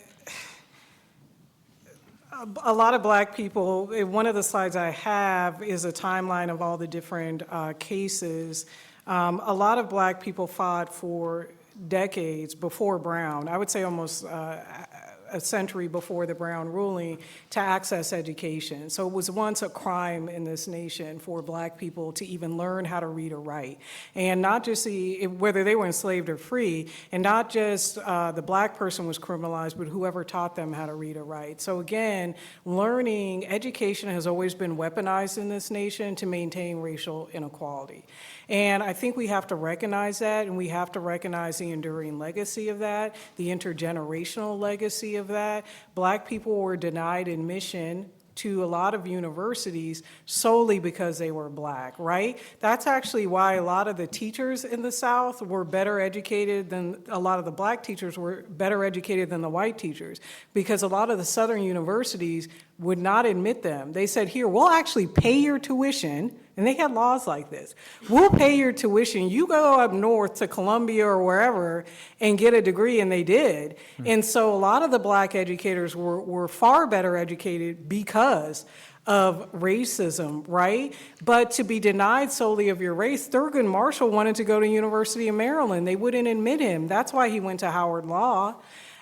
a lot of black people, one of the slides I have is a timeline of all the different cases. A lot of black people fought for decades before Brown, I would say almost a century before the Brown ruling, to access education. So it was once a crime in this nation for black people to even learn how to read or write. And not just whether they were enslaved or free, and not just the black person was criminalized, but whoever taught them how to read or write. So again, education has always been weaponized in this nation to maintain racial inequality. And I think we have to recognize that, and we have to recognize the enduring legacy of that, the intergenerational legacy of that. Black people were denied admission to a lot of universities solely because they were black, right? That's actually why a lot of the teachers in the South were better educated than, a lot of the black teachers were better educated than the white teachers, because a lot of the Southern universities would not admit them. They said, here, we'll actually pay your tuition, and they had laws like this. We'll pay your tuition. You go up north to Columbia or wherever and get a degree, and they did. And so a lot of the black educators were far better educated because of racism, right? But to be denied solely of your race, Thurgood Marshall wanted to go to University of Maryland. They wouldn't admit him. That's why he went to Howard Law.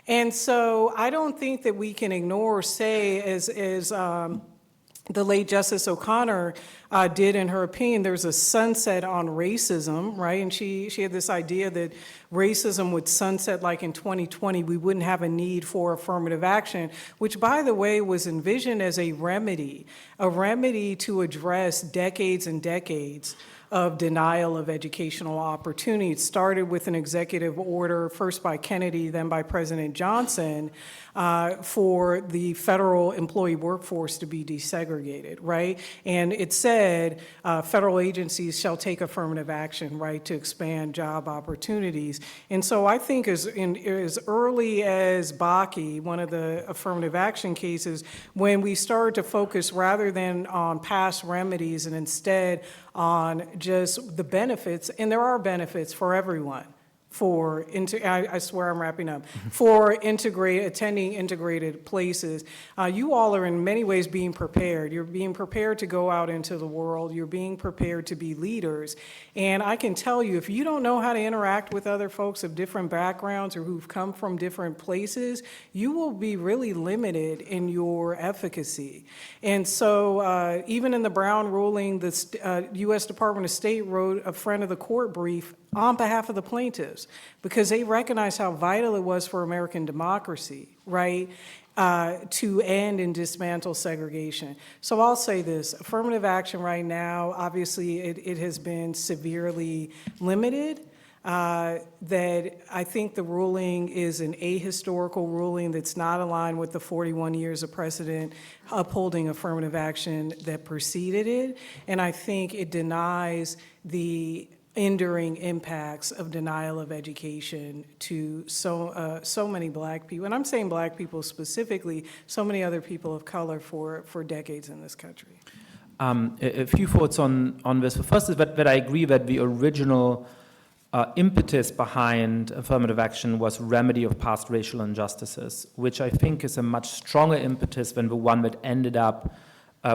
And so I don't think that we can ignore, say, as the late Justice O'Connor did in her opinion, there's a sunset on racism, right? And she had this idea that racism would sunset like in 2020, we wouldn't have a need for affirmative action, which, by the way, was envisioned as a remedy to address decades and decades of denial of educational opportunity. It started with an executive order, first by Kennedy, then by President Johnson, for the federal employee workforce to be desegregated, right? And it said federal agencies shall take affirmative action, right, to expand job opportunities. And so I think as early as Bakke, one of the affirmative action cases, when we started to focus rather than on past remedies and instead on just the benefits, and there are benefits for everyone, I swear I'm wrapping up, for attending integrated places. You all are in many ways being prepared. You're being prepared to go out into the world. You're being prepared to be leaders. And I can tell you, if you don't know how to interact with other folks of different backgrounds or who've come from different places, you will be really limited in your efficacy. And so even in the Brown ruling, the U.S. Department of State wrote a friend of the court brief on behalf of the plaintiffs, because they recognized how vital it was for American democracy, right, to end and dismantle segregation. So I'll say this, affirmative action right now, obviously it has been severely limited, that I think the ruling is an ahistorical ruling that's not aligned with the 41 years of precedent upholding affirmative action that preceded it, and I think it denies the enduring impacts of denial of education to so many black people, and I'm saying black people specifically, so many other people of color for decades in this country. A few thoughts on this. First is that I agree that the original impetus behind affirmative action was remedy of past racial injustices, which I think is a much stronger impetus than the one that ended up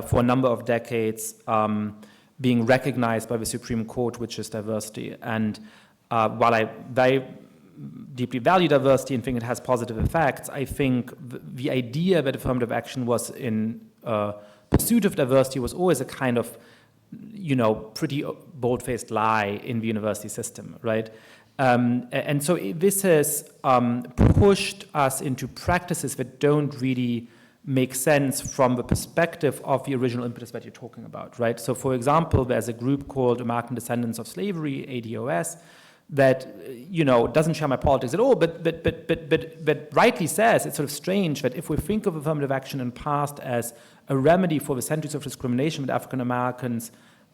for a number of decades being recognized by the Supreme Court, which is diversity. And while I very deeply value diversity and think it has positive effects, I think the idea that affirmative action was in pursuit of diversity was always a kind of, pretty bold-faced lie in the university system, right? And so this has pushed us into practices that don't really make sense from the perspective of the original impetus that you're talking about, right? So, for example, there's a group called American Descendants of Slavery, ADOS, that, doesn't share my politics at all, but rightly says it's sort of strange that if we think of affirmative action in the past as a remedy for the centuries of discrimination that African Americans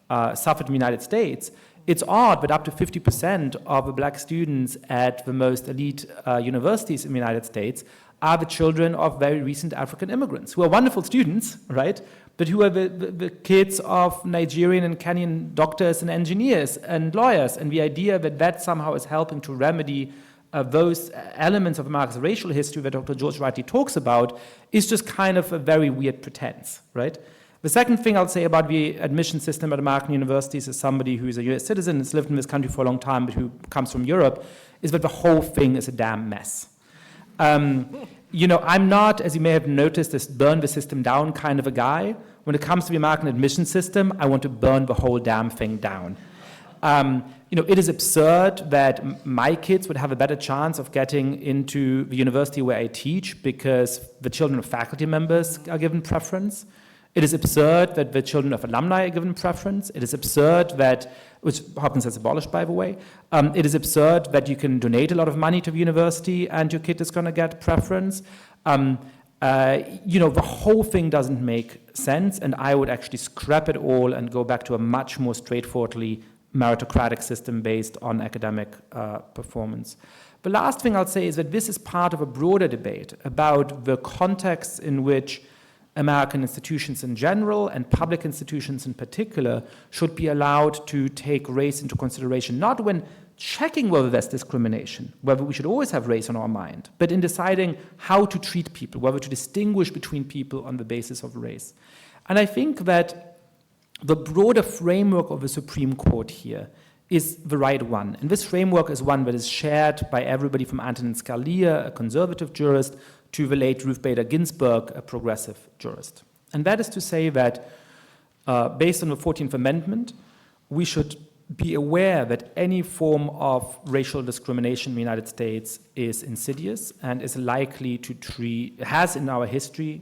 suffered in the United States, it's odd that up to 50% of the black students at the most elite universities in the United States are the children of very recent African immigrants, who are wonderful students, right? But who are the kids of Nigerian and Kenyan doctors and engineers and lawyers. And the idea that that somehow is helping to remedy those elements of America's racial history that Dr. George rightly talks about is just kind of a very weird pretense, right? The second thing I'll say about the admission system at American universities as somebody who is a US citizen, has lived in this country for a long time, but who comes from Europe, is that the whole thing is a damn mess. You know, I'm not, as you may have noticed, this burn the system down kind of a guy. When it comes to the American admission system, I want to burn the whole damn thing down. You know, it is absurd that my kids would have a better chance of getting into the university where I teach because the children of faculty members are given preference. It is absurd that the children of alumni are given preference. It is absurd that, which Hopkins has abolished, by the way, it is absurd that you can donate a lot of money to the university and your kid is going to get preference. You know, the whole thing doesn't make sense, and I would actually scrap it all and go back to a much more straightforwardly meritocratic system based on academic performance. The last thing I'll say is that this is part of a broader debate about the context in which American institutions in general and public institutions in particular should be allowed to take race into consideration, not when checking whether there's discrimination, whether we should always have race on our mind, but in deciding how to treat people, whether to distinguish between people on the basis of race. And I think that the broader framework of the Supreme Court here is the right one. And this framework is one that is shared by everybody from Antonin Scalia, a conservative jurist, to the late Ruth Bader Ginsburg, a progressive jurist. And that is to say that based on the 14th Amendment, we should be aware that any form of racial discrimination in the United States is insidious and is likely to has in our history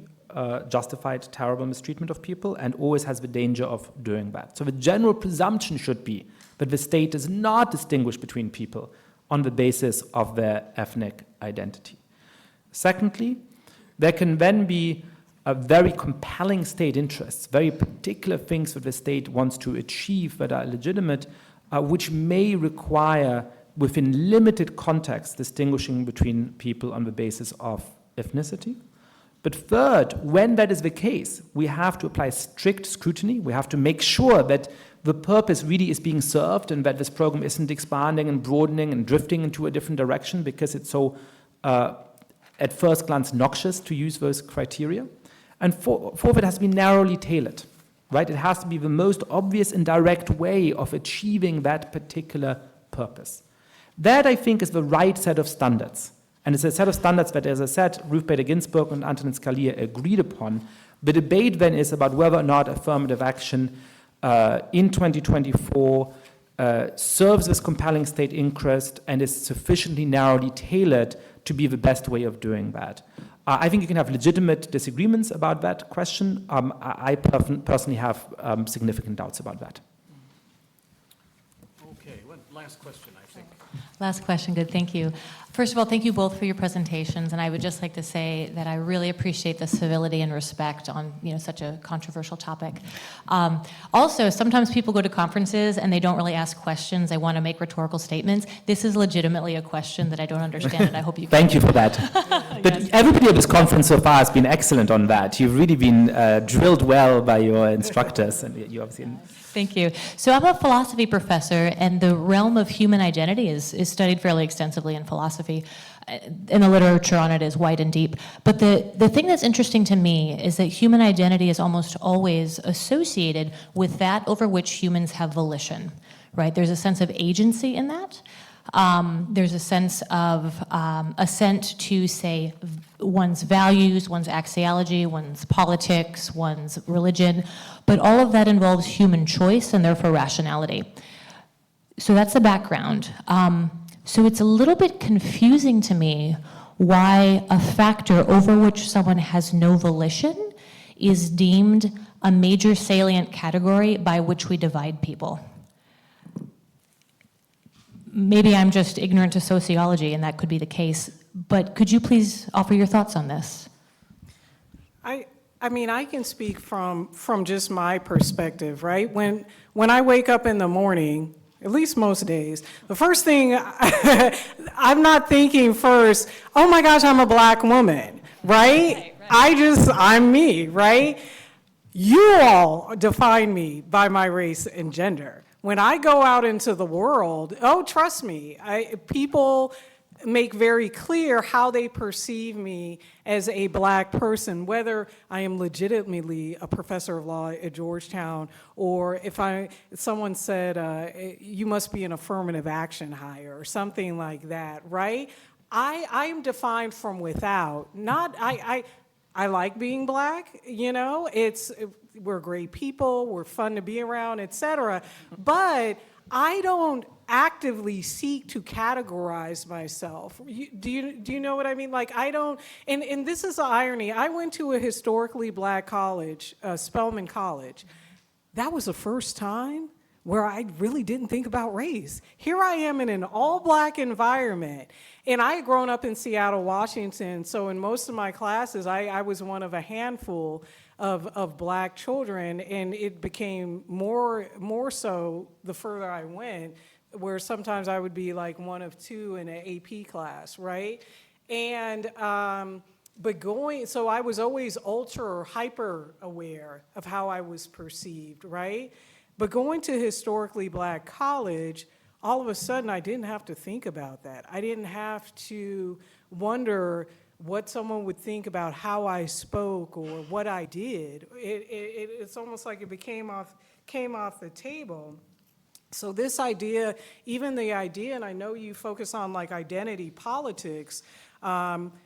justified terrible mistreatment of people and always has the danger of doing that. So the general presumption should be that the state does not distinguish between people on the basis of their ethnic identity. Secondly, there can then be a very compelling state interests, very particular things that the state wants to achieve that are legitimate, which may require, within limited context, distinguishing between people on the basis of ethnicity. But third, when that is the case, we have to apply strict scrutiny. We have to make sure that the purpose really is being served and that this program isn't expanding and broadening and drifting into a different direction because it's so at first glance noxious to use those criteria. And fourth, it has to be narrowly tailored, right? It has to be the most obvious and direct way of achieving that particular purpose. That, I think, is the right set of standards. And it's a set of standards that, as I said, Ruth Bader Ginsburg and Antonin Scalia agreed upon. The debate then is about whether or not affirmative action in 2024 serves this compelling state interest and is sufficiently narrowly tailored to be the best way of doing that. I think you can have legitimate disagreements about that question. I personally have significant doubts about that. Okay, last question, I think. Last question, good, thank you. First of all, thank you both for your presentations, and I would just like to say that I really appreciate the civility and respect on such a controversial topic. Also, sometimes people go to conferences and they don't really ask questions, they want to make rhetorical statements. This is legitimately a question that I don't understand, and I hope you can. Thank you for that. But everybody at this conference so far has been excellent on that. You've really been drilled well by your instructors, and you obviously... Thank you. So I'm a philosophy professor, and the realm of human identity is studied fairly extensively in philosophy, and the literature on it is wide and deep. But the thing that's interesting to me is that human identity is almost always associated with that over which humans have volition, right? There's a sense of agency in that. There's a sense of assent to, say, one's values, one's axiology, one's politics, one's religion, but all of that involves human choice and therefore rationality. So that's the background. So it's a little bit confusing to me why a factor over which someone has no volition is deemed a major salient category by which we divide people. Maybe I'm just ignorant to sociology, and that could be the case, but could you please offer your thoughts on this? I mean, I can speak from just my perspective, right? When I wake up in the morning, at least most days, the first thing, I'm not thinking first, oh my gosh, I'm a black woman, right? I'm me, right? You all define me by my race and gender. When I go out into the world, oh, trust me, people make very clear how they perceive me as a black person, whether I am legitimately a professor of law at Georgetown, or if someone said, you must be an affirmative action hire, or something like that, right? I am defined from without, not, I like being black, you know, we're great people, we're fun to be around, et cetera, but I don't actively seek to categorize myself. Do you know what I mean? Like, I don't, and this is the irony. I went to a historically black college, Spelman College. That was the first time where I really didn't think about race. Here I am in an all-black environment, and I had grown up in Seattle, Washington, so in most of my classes, I was one of a handful of black children, and it became more so the further I went, where sometimes I would be like one of two in an AP class, right? And, so I was always ultra or hyper aware of how I was perceived, right? But going to historically black college, all of a sudden I didn't have to think about that. I didn't have to wonder what someone would think about how I spoke or what I did. It's almost like it came off the table. So this idea, even the idea, and I know you focus on like identity politics,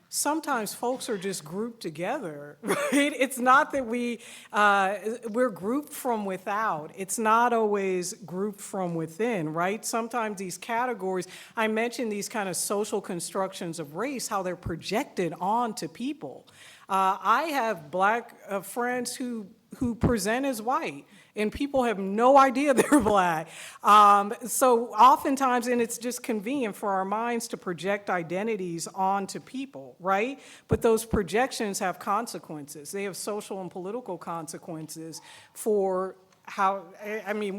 sometimes folks are just grouped together, right? It's not that we're grouped from without. It's not always grouped from within, right? Sometimes these categories, I mentioned these kind of social constructions of race, how they're projected onto people. I have black friends who present as white, and people have no idea they're black. So oftentimes, and it's just convenient for our minds to project identities onto people, right? But those projections have consequences. They have social and political consequences for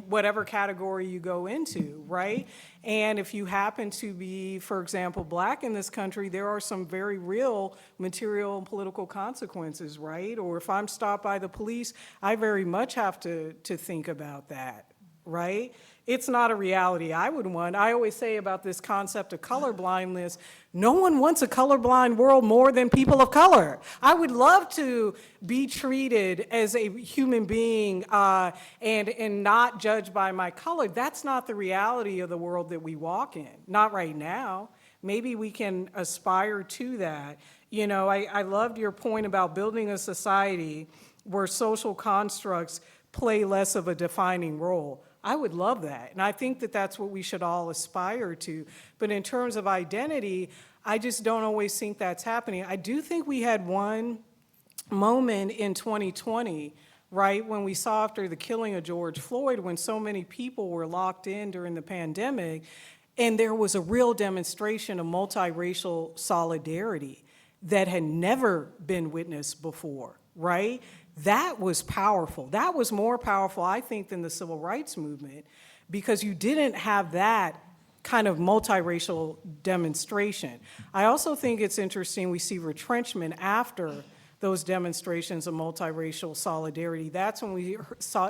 whatever category you go into, right? And if you happen to be, for example, black in this country, there are some very real material and political consequences, right? Or if I'm stopped by the police, I very much have to think about that, right? It's not a reality I would want. I always say about this concept of colorblindness, no one wants a colorblind world more than people of color. I would love to be treated as a human being and not judged by my color. That's not the reality of the world that we walk in, not right now. Maybe we can aspire to that. You know, I loved your point about building a society where social constructs play less of a defining role. I would love that, and I think that that's what we should all aspire to. But in terms of identity, I just don't always think that's happening. I do think we had one moment in 2020, right, when we saw after the killing of George Floyd, when so many people were locked in during the pandemic, and there was a real demonstration of multiracial solidarity that had never been witnessed before, right? That was powerful. That was more powerful, I think, than the civil rights movement, because you didn't have that kind of multiracial demonstration. I also think it's interesting we see retrenchment after those demonstrations of multiracial solidarity. That's when we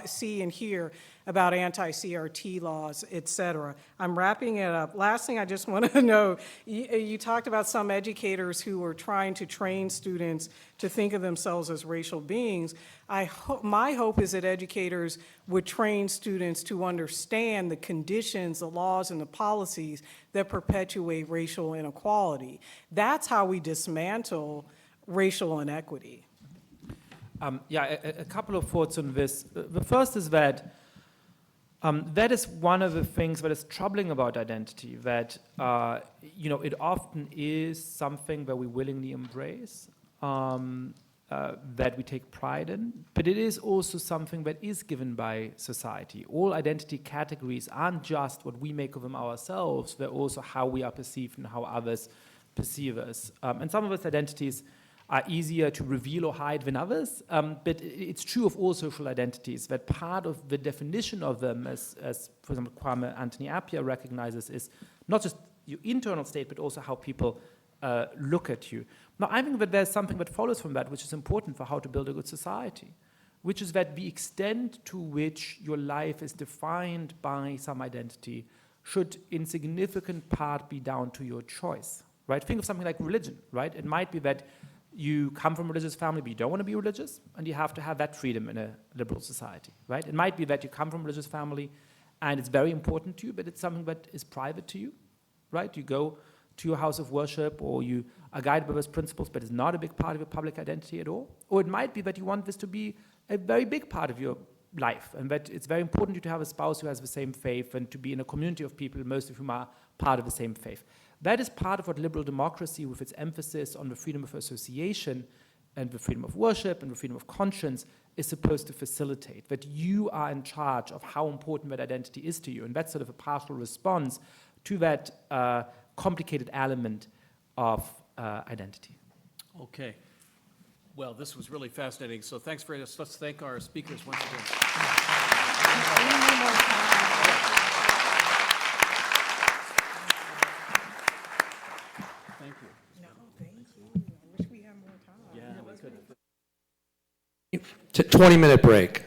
see and hear about anti-CRT laws, et cetera. I'm wrapping it up. Last thing I just want to know, you talked about some educators who were trying to train students to think of themselves as racial beings. My hope is that educators would train students to understand the conditions, the laws, and the policies that perpetuate racial inequality. That's how we dismantle racial inequity. A couple of thoughts on this. The first is that that is one of the things that is troubling about identity, that it often is something that we willingly embrace, that we take pride in, but it is also something that is given by society. All identity categories aren't just what we make of them ourselves, they're also how we are perceived and how others perceive us. And some of those identities are easier to reveal or hide than others. But it's true of all social identities that part of the definition of them, as for example, Kwame Anthony Appiah recognizes, is not just your internal state, but also how people look at you. Now, I think that there's something that follows from that, which is important for how to build a good society, which is that the extent to which your life is defined by some identity should in significant part be down to your choice, right? Think of something like religion, right? It might be that you come from a religious family, but you don't want to be religious, and you have to have that freedom in a liberal society, right? It might be that you come from a religious family, and it's very important to you, but it's something that is private to you, right? You go to your house of worship, or you are guided by those principles, but it's not a big part of your public identity at all. Or it might be that you want this to be a very big part of your life, and that it's very important to you to have a spouse who has the same faith, and to be in a community of people, most of whom are part of the same faith. That is part of what liberal democracy, with its emphasis on the freedom of association and the freedom of worship and the freedom of conscience, is supposed to facilitate, that you are in charge of how important that identity is to you. And that's sort of a partial response to that complicated element of identity. Okay. Well, this was really fascinating, so thanks very much. Let's thank our speakers once again. Thank you. No, thank you. I wish we had more time. Yeah, we could have. 20-minute break.